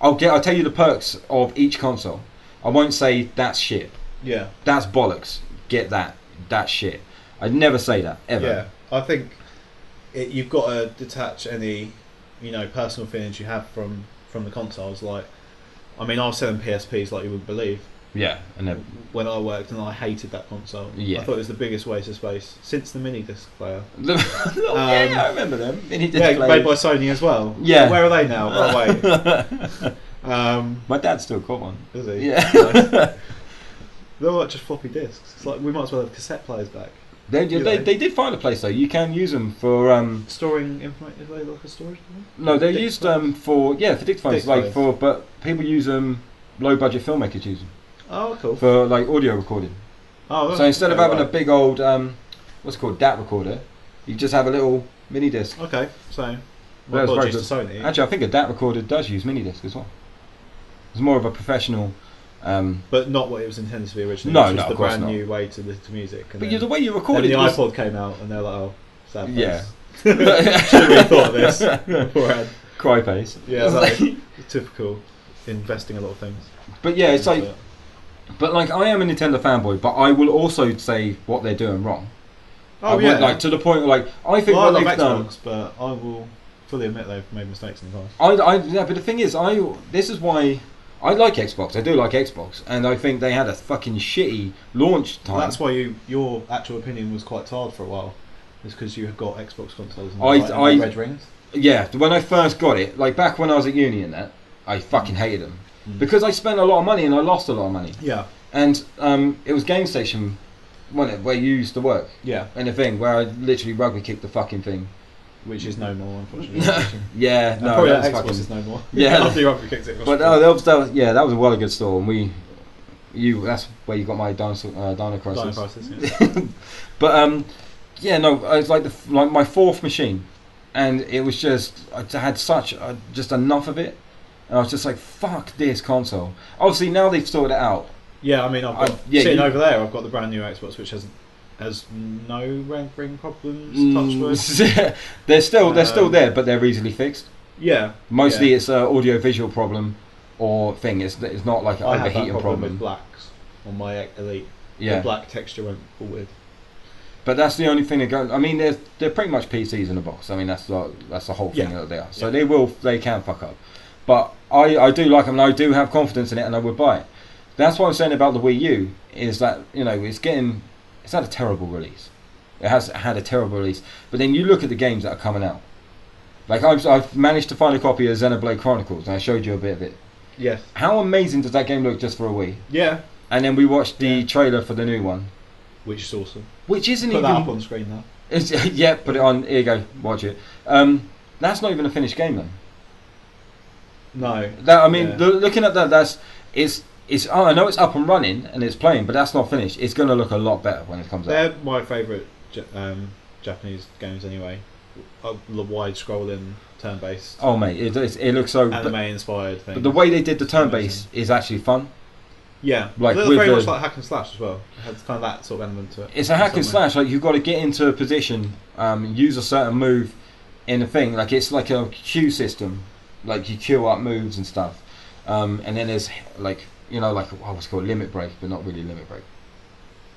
I'll tell you the perks of each console. I won't say that's shit.
Yeah. That's
bollocks. Get that's shit. I'd never say that ever.
Yeah, I think you've got to detach any personal feelings you have from the consoles. Like, I mean, I was selling PSPs like you wouldn't believe.
Yeah, and then
when I worked, and I hated that console.
Yeah.
I thought it was the biggest waste of space since the mini disc player.
I remember them. Mini disc
players. Made by Sony as well.
Yeah.
Where are they now? By the way.
My dad's still got one.
Is he?
Yeah.
Nice. They're like just floppy discs. It's like we might as well have cassette players back.
They did find a place though. You can use them for
storing information. Is they like a storage device?
No, they're used for dictaphones. But people use them. Low budget filmmakers use them.
Oh, cool.
For like audio recording.
Oh,
so instead of having a big old what's it called, DAT recorder, you just have a little mini disc.
Okay, so my apologies to Sony.
Actually, I think a DAT recorder does use mini disc as well. It's more of a professional.
But not what it was intended to be originally.
No,
which was
the
brand new way to listen to music. And
but the way you recorded
it. Then the iPod came out, and they're like, "Oh, sad face."
Yeah.
Should have really thought of this beforehand.
Cry face.
Yeah, like, typical. Investing a lot of things.
But yeah, it's like. But like, I am a Nintendo fanboy, but I will also say what they're doing wrong.
Oh yeah.
Like to the point where, like, I think
what
they've
Xbox,
done.
But I will fully admit they've made mistakes in the past.
Yeah, but the thing is, this is why I like Xbox. I do like Xbox, and I think they had a fucking shitty launch time.
That's why your actual opinion was quite hard for a while. It's because you had got Xbox consoles and red rings.
Yeah, when I first got it, like back when I was at uni and that, I fucking hated them because I spent a lot of money and I lost a lot of money.
Yeah.
And it was Game Station, wasn't it, where you used to work?
Yeah.
And the thing where I literally rugby kicked the fucking thing.
Which is no more, unfortunately.
Yeah, no,
probably
that was
Xbox
fucking,
is no more.
Yeah.
After you rugby kicked it.
But no, that was a well good store, and that's where you got my Dino Crisis.
Dino Crisis, yeah.
But yeah, no, it was like my fourth machine, and it was just I had just enough of it, and I was just like, fuck this console. Obviously now they've sorted it out.
Yeah, I mean, I've got sitting over there. I've got the brand new Xbox, which has no ring problems. Touch wood.
they're still there, but they're easily fixed.
Yeah.
Mostly it's an audio visual problem or thing. It's not like an
I have
overheating
that problem
problem.
with blacks on my Elite.
Yeah.
The black texture went all weird.
But that's the only thing that goes. I mean, they're pretty much PCs in a box. I mean, that's the whole thing that they are. So they can fuck up. But I do like them, and I do have confidence in it, and I would buy it. That's what I'm saying about the Wii U is that it's had a terrible release. It has had a terrible release. But then you look at the games that are coming out. Like I've managed to find a copy of Xenoblade Chronicles, and I showed you a bit of it.
Yes.
How amazing does that game look just for a Wii?
Yeah.
And then we watched the trailer for the new one,
which is awesome.
Which isn't
put
even
that up on screen now.
Yeah, put it on. Here you go. Watch it. That's not even a finished game though.
No.
Looking at that, it's. I know it's up and running and it's playing, but that's not finished. It's going to look a lot better when it comes out.
They're my favourite Japanese games anyway. The wide scrolling turn-based.
Oh mate, it looks so
anime-inspired thing.
But the way they did the turn-based is actually fun.
Yeah,
like
they're very much like hack and slash as well. It has kind of that sort of element to it.
It's a hack and slash. Like you've got to get into a position, use a certain move in a thing. Like it's like a queue system. Like you queue up moves and stuff, and then there's like. What's called limit break, but not really limit break.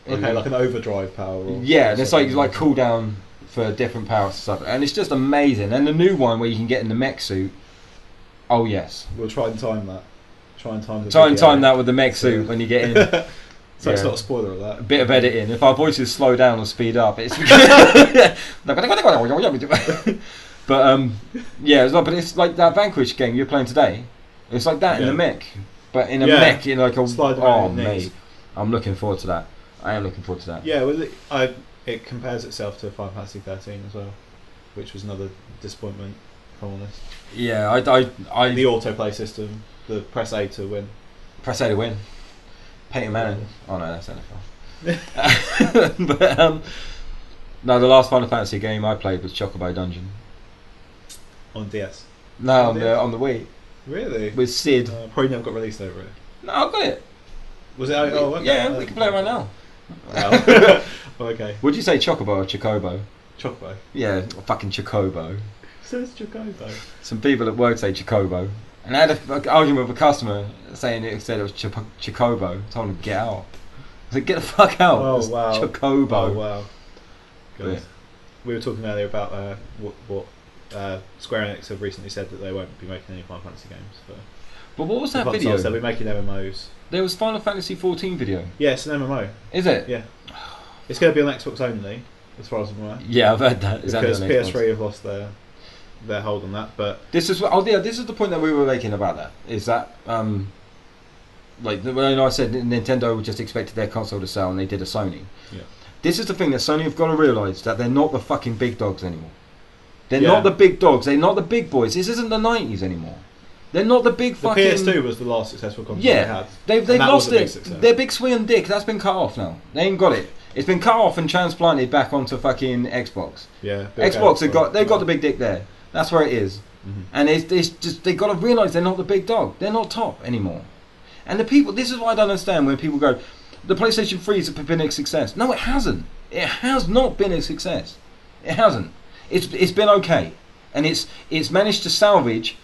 Okay, like an overdrive power.
Yeah, and it's like cooldown for different powers and stuff, and it's just amazing. And the new one where you can get in the mech suit. Oh yes.
We'll try and time that. Try and
time that with the mech suit when you get in.
So it's not a spoiler of that.
A bit of editing. If our voices slow down or speed up, it's. But but it's like that Vanquish game you're playing today. It's like that in the mech. But in a mech, in like a mate, I'm looking forward to that. I am looking forward to that.
Yeah, well, it compares itself to Final Fantasy 13 as well, which was another disappointment, if I'm honest.
Yeah, I
the autoplay system, the press A to win.
Press A to win. Peyton Manning. Oh no, that's NFL. But no, the last Final Fantasy game I played was Chocobo Dungeon.
On DS.
No, on the Wii.
Really?
With Sid.
Probably never got released over it.
No, I got it.
Was it? Oh, okay.
Yeah, we can play it right now.
Wow. Okay.
Would you say Chocobo or Chocobo?
Chocobo.
Yeah, fucking Chocobo.
So it's Chocobo.
Some people at work say Chocobo. And I had an argument with a customer saying it was Chocobo. I told him to get out. I said, get the fuck out.
Oh,
it's
wow.
Chocobo.
Oh, wow. Good.
Yeah.
We were talking earlier about what Square Enix have recently said that they won't be making any Final Fantasy games.
But what was that
consoles.
video?
They'll be making MMOs.
There was Final Fantasy 14 video.
Yeah, it's an MMO.
Is it?
Yeah. It's going to be on Xbox only, as far as I'm aware.
Yeah, I've heard that.
Because PS3 have lost their hold on that. But
this is this is the point that we were making about that. Is that like when I said Nintendo just expected their console to sell and they did a Sony.
Yeah.
This is the thing that Sony have got to realise that they're not the fucking big dogs anymore. They're not the big dogs. They're not the big boys. This isn't the 90s anymore. They're not the big fucking.
The PS2 was the last successful console they had.
They've lost it. Their big swing dick. That's been cut off now. They ain't got it. It's been cut off and transplanted back onto fucking Xbox.
Yeah.
Xbox they've got the big dick there. That's where it is.
Mm-hmm.
And it's just they've got to realise they're not the big dog. They're not top anymore. And the people. This is what I don't understand when people go, the PlayStation 3 has been a success. No, it hasn't. It has not been a success. It hasn't. It's been okay, and it's managed to salvage,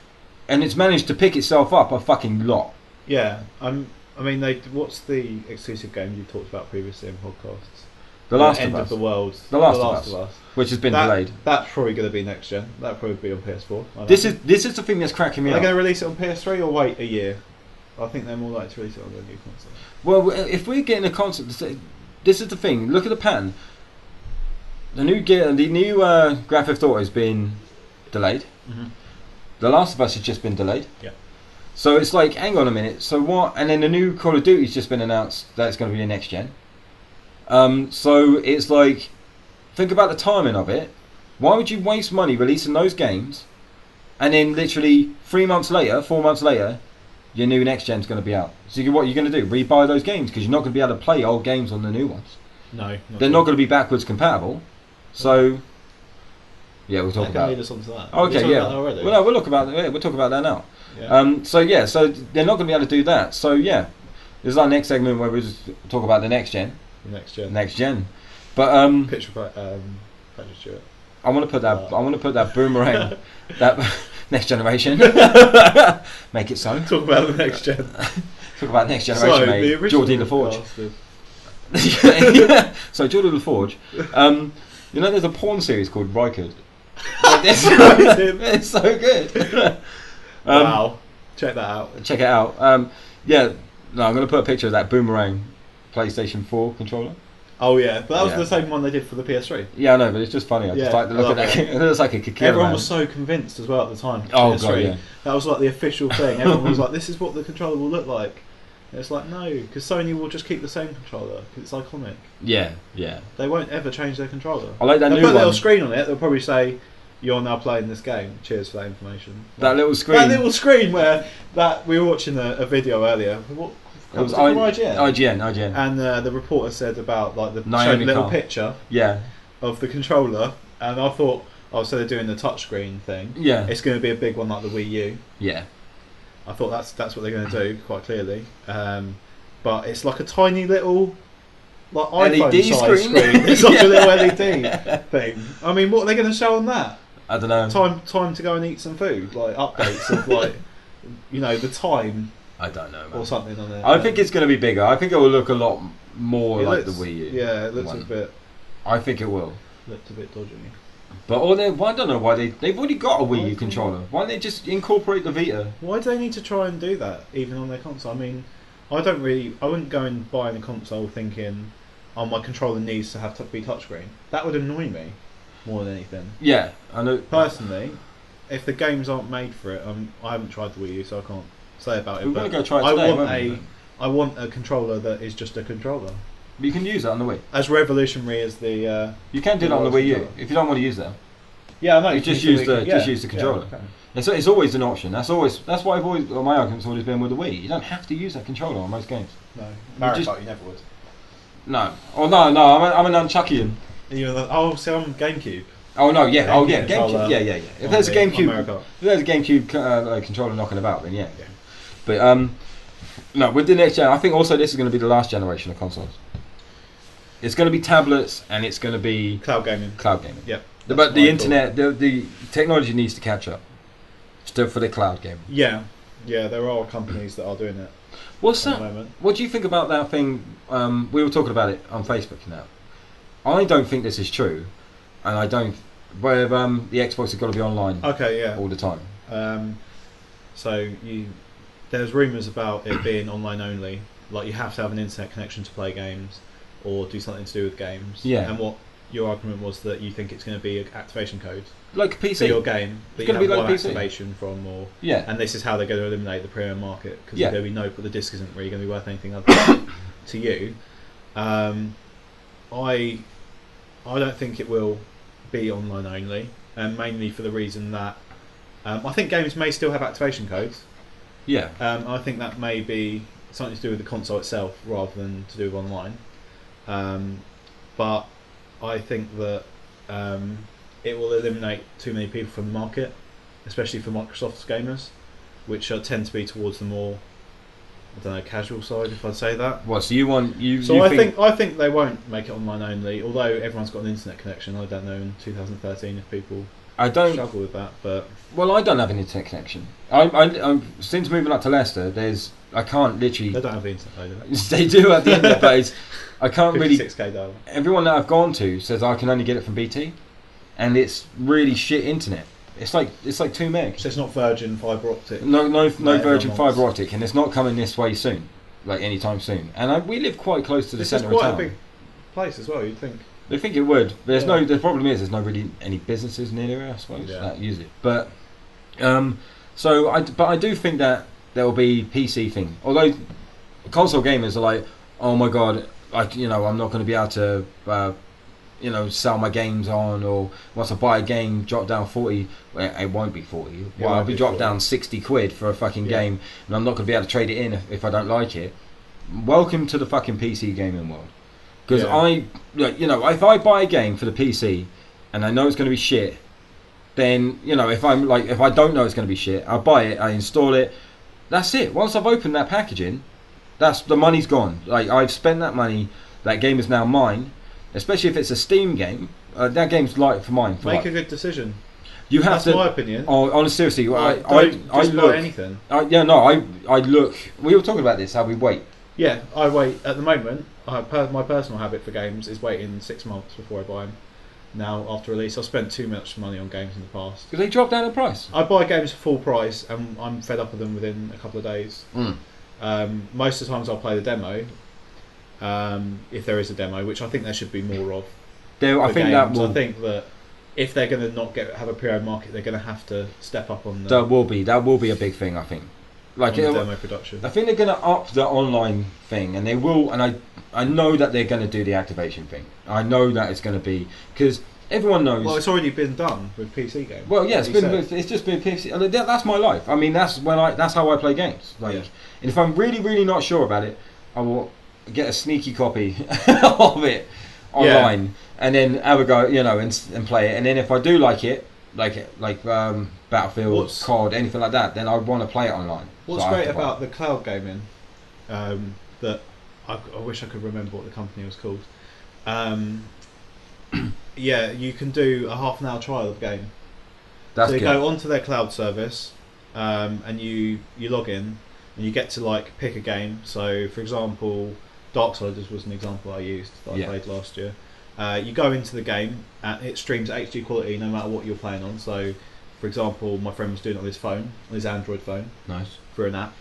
and it's managed to pick itself up a fucking lot.
Yeah, I mean, what's the exclusive game you talked about previously in podcasts?
The Last
End
of Us.
of the World.
The Last of Us, which has been delayed.
That's probably going to be next gen. That'll probably be on PS4.
This is the thing that's cracking me up.
Are they going to release it on PS3 or wait a year? I think they're more likely to release it on their new console.
Well, if we're getting a console, this is the thing. Look at the pattern. The new Grand Theft Auto has been delayed.
Mm-hmm.
The Last of Us has just been delayed.
Yeah.
So it's like, hang on a minute. So what? And then the new Call of Duty's just been announced that it's going to be the next gen. So it's like, think about the timing of it. Why would you waste money releasing those games, and then literally 4 months later, your new next gen's going to be out? So what you're going to do? Rebuy those games because you're not going to be able to play old games on the new ones.
No,
they're not going to be backwards compatible. So yeah, we'll talk about.
Lead us on to that.
Okay, yeah.
Well,
no, we'll talk about that now.
Yeah.
So they're not going to be able to do that. So yeah, this is our next segment where we just talk about the next gen. Next gen. But
Picture Patrick Stewart.
I want to put that boomerang, that next generation. Make it so.
Talk about the next gen.
Talk about next generation, mate. Geordie LaForge. So Geordie LaForge. You know, there's a porn series called Rykard. It's so good.
Wow. Check that out.
Check it out. Yeah. No, I'm going to put a picture of that boomerang PlayStation 4 controller.
Oh yeah, but that was the same one they did for the PS3.
Yeah, I know, but it's just funny. I just like the look at that. It looks like a Kikira.
Everyone was so convinced as well at the time.
Oh
PS3.
god, yeah.
That was like the official thing. Everyone was like, "This is what the controller will look like." And it's like, no, because Sony will just keep the same controller because it's iconic.
Yeah.
They won't ever change their controller.
I like that
They'll
new
put a little
one.
screen on it. They'll probably say, "You're now playing this game." Cheers for that information.
That little screen.
That little screen where we were watching a video earlier.
It was
from
IGN.
And the reporter said about like the showed
Naomi
a little
Carr.
picture of the controller, and I thought, so they're doing the touchscreen thing.
Yeah.
It's going to be a big one like the Wii U.
Yeah.
I thought that's what they're going to do quite clearly. But it's like a tiny little like iPhone
LED
size screen. It's like a little LED thing. I mean, what are they going to show on that?
I don't know.
Time to go and eat some food, like updates of like the time.
I don't know, man.
Or something on there.
I think it's going to be bigger. I think it will look a lot more like
looks,
the Wii U.
Yeah, it looks
one.
a bit.
I think it will.
Looked a bit dodgy.
But I don't know why they've already got a Wii U controller. Why don't they just incorporate the Vita?
Why do they need to try and do that even on their console? I mean, I wouldn't go and buy a console thinking, "Oh, my controller needs to have to be touchscreen." That would annoy me more than anything.
Yeah, I know.
Personally, if the games aren't made for it, I haven't tried the Wii U, so I can't say about it.
We're going to go try it today.
I want a controller that is just a controller.
But you can use that on the Wii.
As revolutionary as the.
You can do that on the Wii U if you don't want to use that.
Yeah, I know.
You just use the controller.
Yeah, okay.
It's always an option. That's why my argument's always been with the Wii. You don't have to use that controller on most games.
No, Mario Kart you never would.
No. Oh no. I'm an Unchuckian.
See, I'm GameCube.
Oh no, yeah.
GameCube.
Yeah. If there's a GameCube controller knocking about, then yeah. But no, with the next gen, I think also this is going to be the last generation of consoles. It's going to be tablets and it's going to be
cloud gaming.
Yep. But the internet, the technology needs to catch up. Still for the cloud game.
Yeah, there are companies that are doing it.
What's that? What do you think about that thing? We were talking about it on Facebook now. I don't think this is true, and I don't. Where the Xbox has got to be online.
Okay, yeah.
All the time.
There's rumours about it being online only. Like you have to have an internet connection to play games, or do something to do with games.
Yeah.
And what your argument was that you think it's going to be an activation code.
Like a PC.
For your game.
It's going to be like a PC.
Activation from, or
and
this is how they're going to eliminate the premium market because there's going to be no, but the disc isn't really going to be worth anything other than to you. I don't think it will be online only, and mainly for the reason that I think games may still have activation codes.
Yeah.
I think that may be something to do with the console itself rather than to do with online. But I think that it will eliminate too many people from the market, especially for Microsoft's gamers, which tend to be towards the more, I don't know, casual side, if I'd say that.
What? So you want you?
So
you
I think they won't make it online only. Although everyone's got an internet connection, I don't know in 2013 if people struggle with that. But
I don't have an internet connection. I'm since moving up to Leicester. I can't literally.
They don't have the internet. Do
they do have the internet, but I can't really.
56k
everyone that I've gone to says I can only get it from BT, and it's really shit internet. It's like 2 meg.
So it's not Virgin fibre optic.
No
Like
Virgin
everyone wants.
fibre optic, and it's not coming this way soon, like anytime soon. And we live quite close to the
This is
centre of
quite a
town.
big place as well. You'd think.
They think it would. But
Yeah.
the problem is there's no really any businesses near there, I suppose,
Yeah.
that use it. But but I do think that there will be PC thing. Although console gamers are like, oh my god, I'm not going to be able to sell my games on, or once I buy a game, drop down 40. Well, it won't be 40. Well, I'll be dropped down 60 quid for a fucking game, and I'm not going to be able to trade it in if I don't like it. Welcome to the fucking PC gaming world. Because if I buy a game for the PC and I know it's going to be shit, then if I don't know it's going to be shit, I buy it, I install it. That's it. Once I've opened that packaging, the money's gone. Like, I've spent that money. That game is now mine. Especially if it's a Steam game, that game's like for mine.
Make a good decision.
You have
That's my opinion.
Oh, honestly, seriously, I
just
look.
buy anything.
I look. We were talking about this. How we wait.
Yeah, I wait. At the moment, my personal habit for games is waiting 6 months before I buy them. Now, after release, I've spent too much money on games in the past.
Because they drop down in price.
I buy games for full price, and I'm fed up with them within a couple of days. Most of the times, I'll play the demo. If there is a demo, which I think there should be more of.
I think
that if they're going to not have a pre-owned market, they're going to have to step up on the.
That will be a big thing. I think. Like
demo production.
I think they're going to up the online thing, and they will. And I know that they're going to do the activation thing. I know that it's going to be because everyone knows.
Well, it's already been done with PC games.
Well, yeah, it's just been PC. And that's my life. I mean, that's how I play games. Like, and if I'm really, really not sure about it, I will get a sneaky copy of it online, and then have a go, and play it. And then if I do like it, like Battlefield, COD, anything like that, then I want to play it online.
What's great about the cloud gaming, that I wish I could remember what the company was called. You can do a half an hour trial of the game.
That's
so you
good.
go onto their cloud service, and you log in, and you get to pick a game. So, for example, Darksiders was an example I used that I played last year. You go into the game, and it streams HD quality no matter what you're playing on. So, for example, my friend was doing it on his phone, on his Android phone.
Nice.
For an app.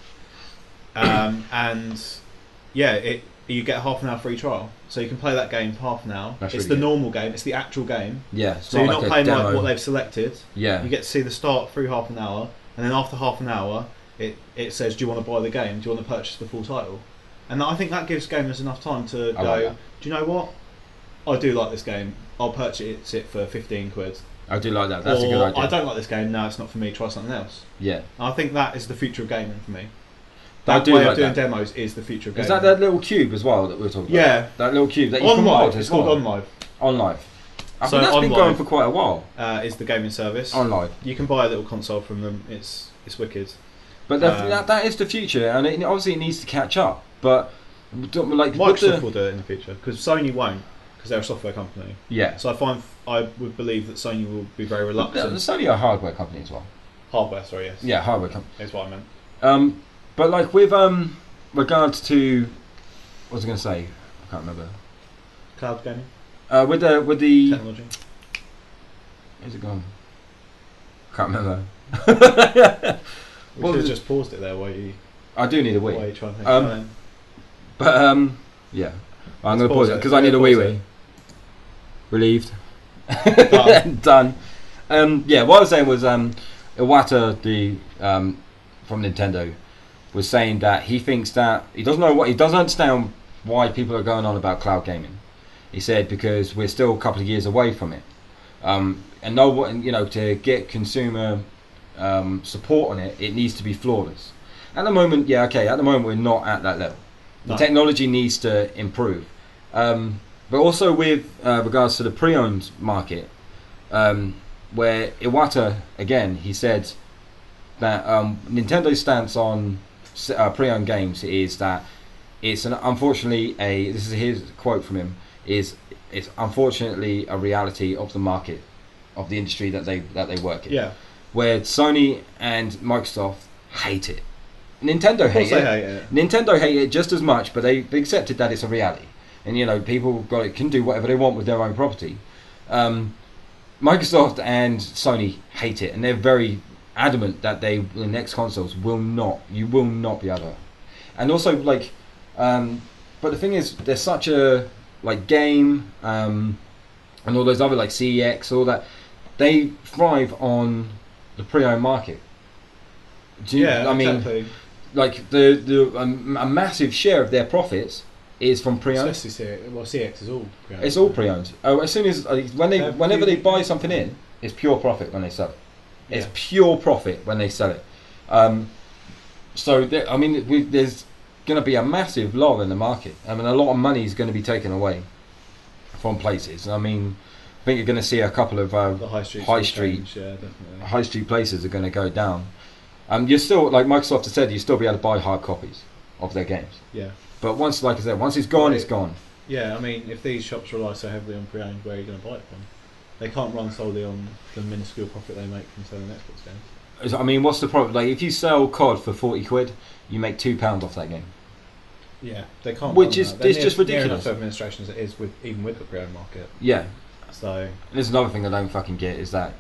You get a half an hour free trial. So you can play that game for half an hour.
That's
it's
really
the
good.
normal game, it's the actual game.
Yeah.
So you're not playing
demo.
what they've selected.
Yeah.
You get to see the start through half an hour, and then after half an hour, it says, do you want to buy the game? Do you want to purchase the full title? And I think that gives gamers enough time to go, do you know what? I do like this game. I'll purchase it for 15 quid.
I do like that. That's a good idea.
I don't like this game. No, it's not for me. Try something else.
Yeah.
And I think that is the future of gaming for me.
I
That
do
way
like
of doing
that.
demos is the future of gaming.
Is that little cube as well that we were talking about?
Yeah.
That little cube that you
On
can
Live.
mod as
It's called
well.
On Live.
On Live. I
So
think that's
On
been
Live,
going for quite a while.
Is the gaming service.
On Live.
You can buy a little console from them. It's wicked.
But that is the future, and obviously it needs to catch up. But
Microsoft will do it in the future because Sony won't, because they're a software company.
Yeah.
So I would believe that Sony will be very reluctant.
Sony are a hardware company as well.
Hardware, sorry, yes.
Yeah, hardware company.
That's what I meant.
But with regards to what was I going to say? I can't remember.
Cloud gaming.
With the
Technology.
Where's it gone? Can't remember.
We should have just paused it there while you.
I do need a wee.
While you try and think.
But yeah, I'm going to pause it because I need a wee. Relieved. Done. What I was saying was Iwata, from Nintendo, was saying that he thinks that he doesn't understand why people are going on about cloud gaming. He said because we're still a couple of years away from it, and to get consumer support on it, it needs to be flawless. At the moment, at the moment we're not at that level. The technology needs to improve, but also with regards to the pre-owned market, where Iwata again, he said that Nintendo's stance on pre-owned games is that it's unfortunately this is his quote from him, it's unfortunately a reality of the market, of the industry that they work in.
Yeah.
Where Sony and Microsoft hate it. Nintendo hate it. Nintendo hate it just as much, but they accepted that it's a reality. And people can do whatever they want with their own property. Microsoft and Sony hate it, and they're very adamant that the next consoles you will not be able to. And also, like, but the thing is, there's such a like game, and all those other like CEX, all that, they thrive on the pre-owned market.
Exactly.
Like a massive share of their profits is from pre-owned.
Especially CX is all pre-owned.
It's all pre-owned. Oh, as soon as whenever they buy something in, it's pure profit when they sell it. It's pure profit when they sell it. So there's going to be a massive lull in the market. I mean, a lot of money is going to be taken away from places. I mean, I think you're going to see a couple of
the high street
places are going to go down. You're still, like Microsoft has said, you still be able to buy hard copies of their games.
Yeah.
But once it's gone, it's gone.
Yeah, I mean, if these shops rely so heavily on pre-owned, where are you going to buy it from? They can't run solely on the minuscule profit they make from selling Xbox games.
I mean, what's the problem? Like, if you sell COD for £40, you make £2 off that game.
Yeah, they can't.
Which is it's just ridiculous.
Near enough administration as it is even with the pre-owned market.
Yeah.
So.
And there's another thing I don't fucking get is that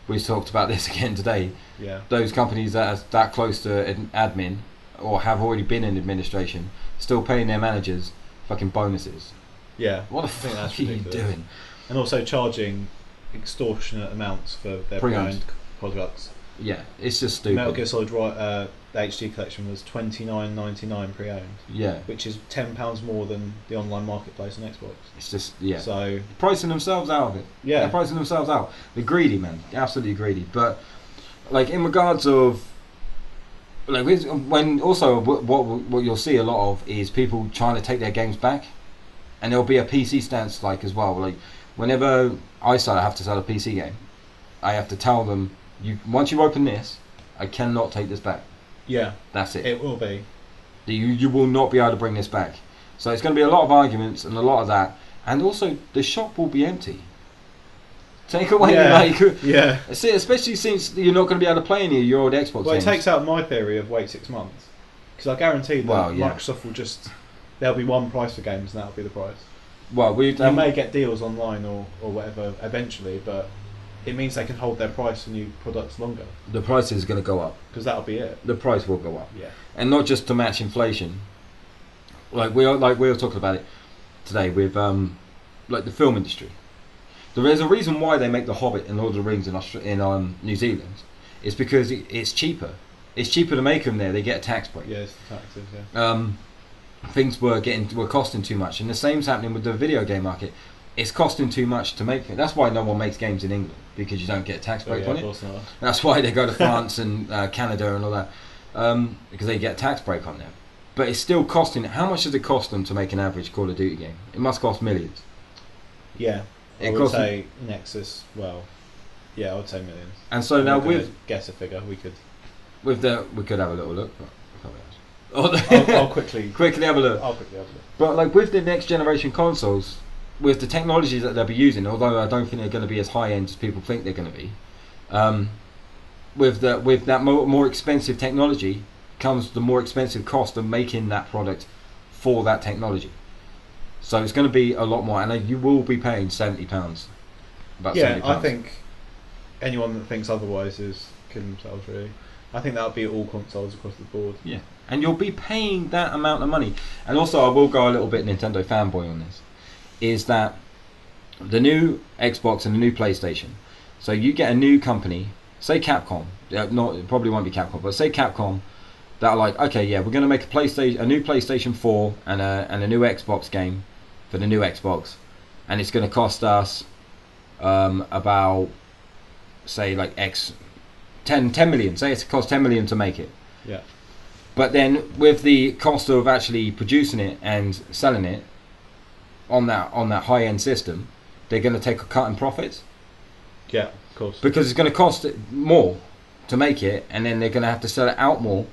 we talked about this again today.
Yeah.
Those companies that are that close to an admin or have already been in administration still paying their managers fucking bonuses.
Yeah.
What the fuck are you doing?
And also charging extortionate amounts for their pre-owned products.
Yeah, it's just stupid.
Metal Gear Solid the HD collection was $29.99 pre-owned.
Yeah.
Which is £10 more than the online marketplace on Xbox.
It's just,
So
pricing themselves out of it.
Yeah.
They're pricing themselves out. They're greedy, man. Absolutely greedy. But like in regards of like when also what you'll see a lot of is people trying to take their games back, and there'll be a PC stance like as well. Like whenever I have to sell a PC game, I have to tell them once you open this, I cannot take this back.
Yeah,
that's it.
It will be.
You will not be able to bring this back. So it's going to be a lot of arguments and a lot of that, and also the shop will be empty. Take away, especially since you're not going to be able to play any of your old Xbox games.
Well, it takes out my theory of wait 6 months, because I guarantee that Microsoft will there'll be one price for games, and that'll be the price.
Well,
you may get deals online or whatever eventually, but it means they can hold their price for new products longer.
The price is going to go up.
Because that'll be it.
The price will go up.
Yeah.
And not just to match inflation. Like we were talking about it today with like the film industry. There is a reason why they make The Hobbit and Lord of the Rings in New Zealand. It's because it's cheaper. It's cheaper to make them there. They get a tax break.
Yeah, it's the taxes. Yeah.
Things were costing too much, and the same's happening with the video game market. It's costing too much to make it. That's why no one makes games in England, because you don't get a tax break on it. That's why they go to France and Canada and all that, because they get a tax break on there. But it's still costing. How much does it cost them to make an average Call of Duty game? It must cost millions.
Yeah, I would say Nexus. Well, yeah, I would say millions.
And so now
guess a figure we could.
We could have a little look.
But I'll quickly
have a look.
I'll quickly have a look.
But like with the next generation consoles, with the technologies that they'll be using, although I don't think they're going to be as high end as people think they're going to be, with that more expensive technology comes the more expensive cost of making that product for that technology. So it's going to be a lot more, and you will be paying £70. About £70.
I think anyone that thinks otherwise is kidding themselves, really. I think that'll be all consoles across the board.
Yeah, and you'll be paying that amount of money. And also, I will go a little bit Nintendo fanboy on this. Is that the new Xbox and the new PlayStation? So you get a new company, say Capcom. It probably won't be Capcom, but say Capcom. That are like, okay, yeah, we're going to make a new PlayStation 4 and a new Xbox game for the new Xbox, and it's going to cost us about, say, like 10 million. Say it costs 10 million to make it.
Yeah.
But then with the cost of actually producing it and selling it on that high end system, they're going to take a cut in profits.
Yeah, of course.
Because it's going to cost more to make it, and then they're going to have to sell it out more,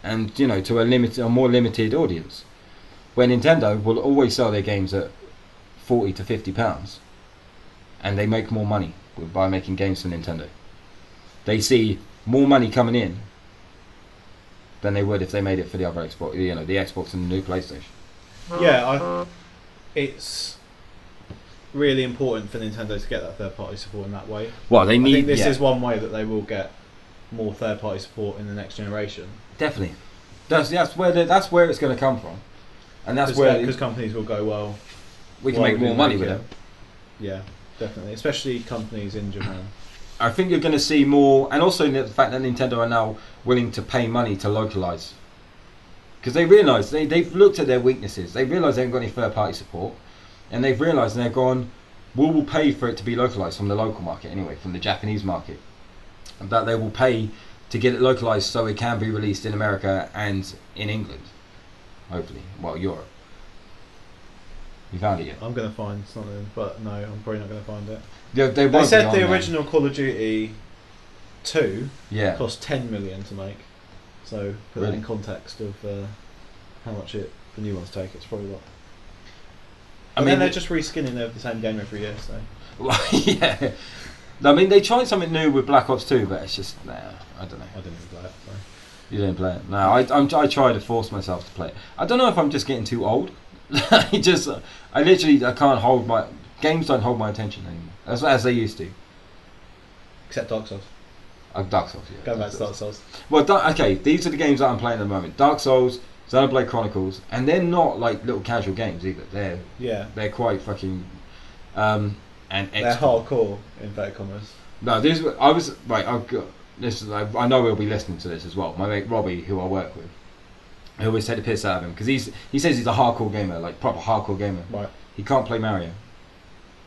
and to a more limited audience. Where Nintendo will always sell their games at £40 to £50, and they make more money by making games for Nintendo. They see more money coming in than they would if they made it for the other Xbox, the Xbox and the new PlayStation.
Yeah, it's really important for Nintendo to get that third-party support in that way.
Well, they need.
I think this
yeah.
is one way that they will get more third-party support in the next generation.
Definitely. That's where it's going to come from, and that's where
because companies will go, well,
we can make more money with it.
Yeah, definitely, especially companies in Japan.
I think you're going to see more, and also the fact that Nintendo are now willing to pay money to localize, because they realise they've looked at their weaknesses. They realise they haven't got any third-party support, and they've realised, and they've gone, we'll pay for it to be localised from the local market anyway, from the Japanese market, and that they will pay to get it localised so it can be released in America and in England, hopefully, well, Europe. You found it yet?
I'm going to find something, but no, I'm probably not going to find it.
Yeah, they
said the original Call of Duty 2
yeah.
cost 10 million to make, so put that in context of how much the new ones take. It's probably not. I mean, they're just reskinning the same game every year, so.
Well, yeah. I mean, they tried something new with Black Ops 2, but it's just I don't know.
I didn't even play it. So.
You didn't play it? No, I try to force myself to play it. I don't know if I'm just getting too old. I can't hold my games. Don't hold my attention anymore as they used to.
Except Dark Souls.
Dark Souls, yeah.
Going back to Dark Souls.
Well, okay, these are the games that I'm playing at the moment. Dark Souls, Xenoblade Chronicles, and they're not like little casual games either. They're quite fucking and
they're hardcore in inverted commas.
No, I know he'll be listening to this as well. My mate Robbie, who I work with, I always take the piss out of him because he says he's a hardcore gamer, like proper hardcore gamer.
Right.
He can't play Mario.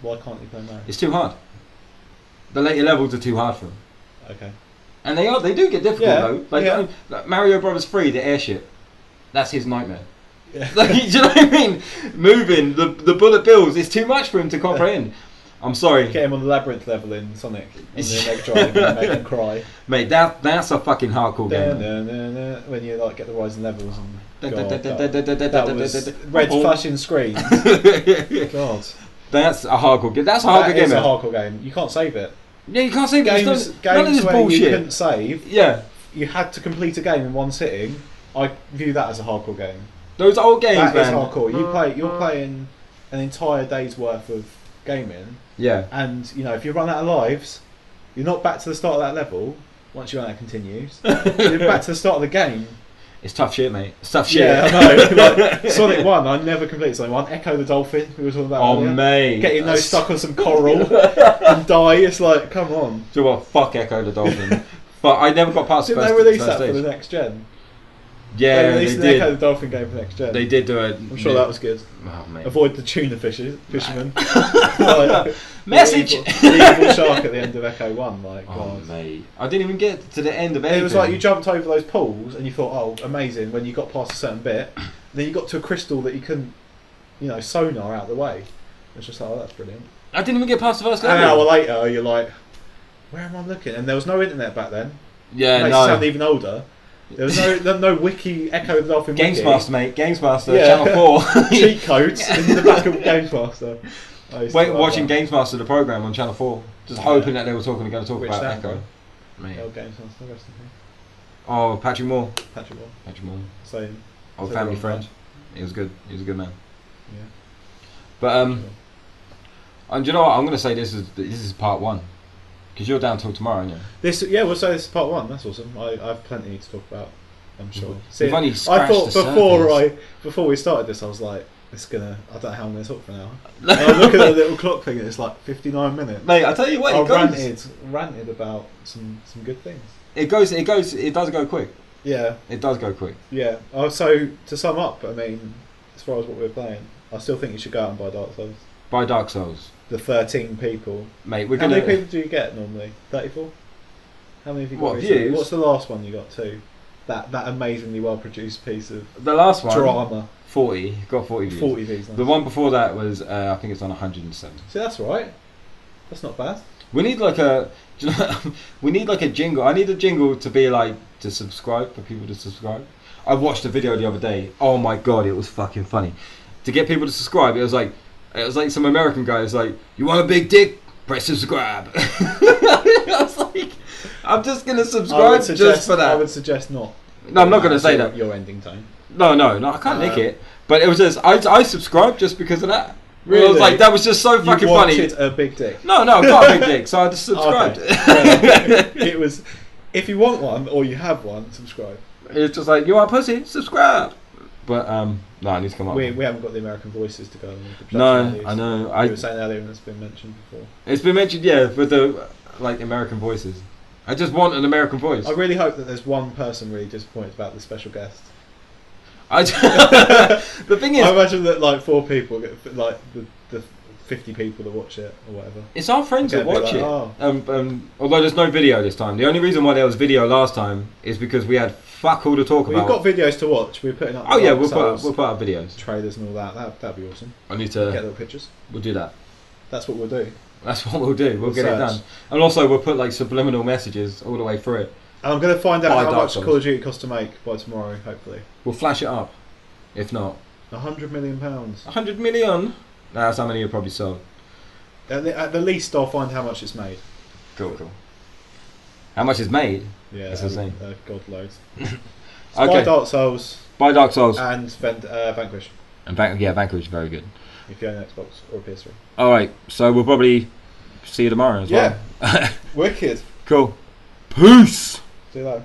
Why can't he play Mario?
It's too hard. The later levels are too hard for him.
Okay.
And they do get difficult though. Like Mario Brothers 3, the airship, that's his nightmare.
Yeah.
Like, do you know what I mean? Moving the bullet bills is too much for him to comprehend. I'm sorry.
Get him on the labyrinth level in Sonic on the Mega Drive and make him cry.
Mate, that's a fucking hardcore game.
When you like get the rising levels and that was red flashing screens. God.
That's a hardcore game. That's a hardcore game.
That is a hardcore game. You can't save it.
Yeah, you can't save it.
Games
none of this
where
bullshit.
you couldn't save.
Yeah.
You had to complete a game in one sitting. I view that as a hardcore game.
Those old games, man.
That is hardcore. You're playing an entire day's worth of gaming.
Yeah.
And if you run out of lives, you're not back to the start of that level. Once you run out, it continues. You're back to the start of the game.
It's tough shit, mate. It's tough shit.
Yeah, I know. Like Sonic 1, I never completed Sonic 1. Echo the Dolphin, we were talking about earlier.
Mate.
Get your nose stuck on some coral and die. It's like, come on.
Do you know what? Fuck Echo the Dolphin. But I never got past the first
Didn't they release that
stage.
for the next gen?
Yeah,
they released
they
the
did.
Echo the Dolphin game for next gen.
They did do it.
I'm sure that was good.
Oh, mate.
Avoid the tuna fisherman. Like,
Message!
The evil shark at the end of Echo 1. Like, God.
Mate. I didn't even get to the end of anything.
It was like you jumped over those pools and you thought, oh, amazing, when you got past a certain bit. Then you got to a crystal that you couldn't, sonar out the way. It's just like, oh, that's brilliant.
I didn't even get past the first
An
level.
hour later, you're like, where am I looking? And there was no internet back then.
Yeah,
it makes you sound even older. There was no wiki, Echo the Dolphin wiki.
Games Master, mate. Games Master, Channel 4.
Cheat codes in the back of Games Master.
Watching Games Master, the programme on Channel 4. Just hoping that they were going to talk about Echo.
Mate. Old Games Master, rest in peace.
Oh, Patrick Moore.
Patrick Moore.
Same. Old family friend. He was good. He was a good man.
Yeah.
But and you know what? I'm going to say this is part 1. Because you're down till tomorrow, aren't you?
We'll say this is part 1. That's awesome. I have plenty to talk about. I'm sure.
We've only
I
scratched
thought before we started this, I was like, I don't know how I'm going to talk for an hour. And I'm looking at the little clock thing, and it's like 59 minutes.
Mate, I tell you what,
ranted about some good things.
It does go quick.
Yeah.
It does go quick.
Yeah. So to sum up, I mean, as far as what we're playing, I still think you should go out and buy Dark Souls.
Buy Dark Souls.
The 13 people.
Mate,
How many people do you get normally? 34? How many have you got?
What, views?
What's the last one you got to? That amazingly well produced piece of
the last one
drama.
40 got 40 views.
40 views. Nice.
The one before that was I think it's on 107.
See, that's right. That's not bad.
We need like a we need like a jingle. I need a jingle to be like to subscribe for people to subscribe. I watched a video the other day. Oh my god, it was fucking funny. To get people to subscribe, it was like some American guy was like, "You want a big dick? Press subscribe." I was like, I'm just gonna subscribe just for that.
I would suggest not.
No, I'm not gonna say that.
Your ending tone.
No, I can't nick it. But it was just I subscribed just because of that.
Really?
I was like, that was just so
You
fucking funny.
wanted a big dick.
No, I've got a big dick, so I just subscribed.
Okay. It was, if you want one or you have one, subscribe.
It's just like, you want pussy? Subscribe. But no, I need to come up.
We haven't got the American voices to go on with the production
No,
values.
I know.
You were saying earlier, and it's been mentioned before.
It's been mentioned, yeah, with the like American voices. I just want an American voice.
I really hope that there's one person really disappointed about the special guest.
The thing is,
I imagine that like 4 people, get, like the 50 people that watch it or whatever.
it's our friends that
They're gonna
watch
be
it.
like,
Although there's no video this time. The only reason why there was video last time is because we had fuck all to talk
We've
about.
got videos to watch. We're putting up.
Oh yeah,
Dark
we'll
Souls
put up videos.
trailers and all that. That'd be awesome.
I need
Get
to.
little pictures.
We'll do that.
That's what we'll do.
That's what we'll do. We'll get it
search.
done. And also we'll put like subliminal messages all the way through it.
And I'm going to find out
Buy
how
Dark
much
Souls.
Call of Duty costs to make by tomorrow. Hopefully,
We'll flash it up. If not,
£100 million.
100 million. That's how many you probably sold.
At the least, I'll find how much it's made.
Cool. How much is made?
Yeah,
That's insane.
God, loads.
Okay.
Buy Dark Souls
Buy Dark Souls.
and Vanquish
And Vanquish is very good.
if you own an Xbox or a PS3.
Alright, so we'll probably see you tomorrow as well.
Wicked.
Cool. Peace!
See you later.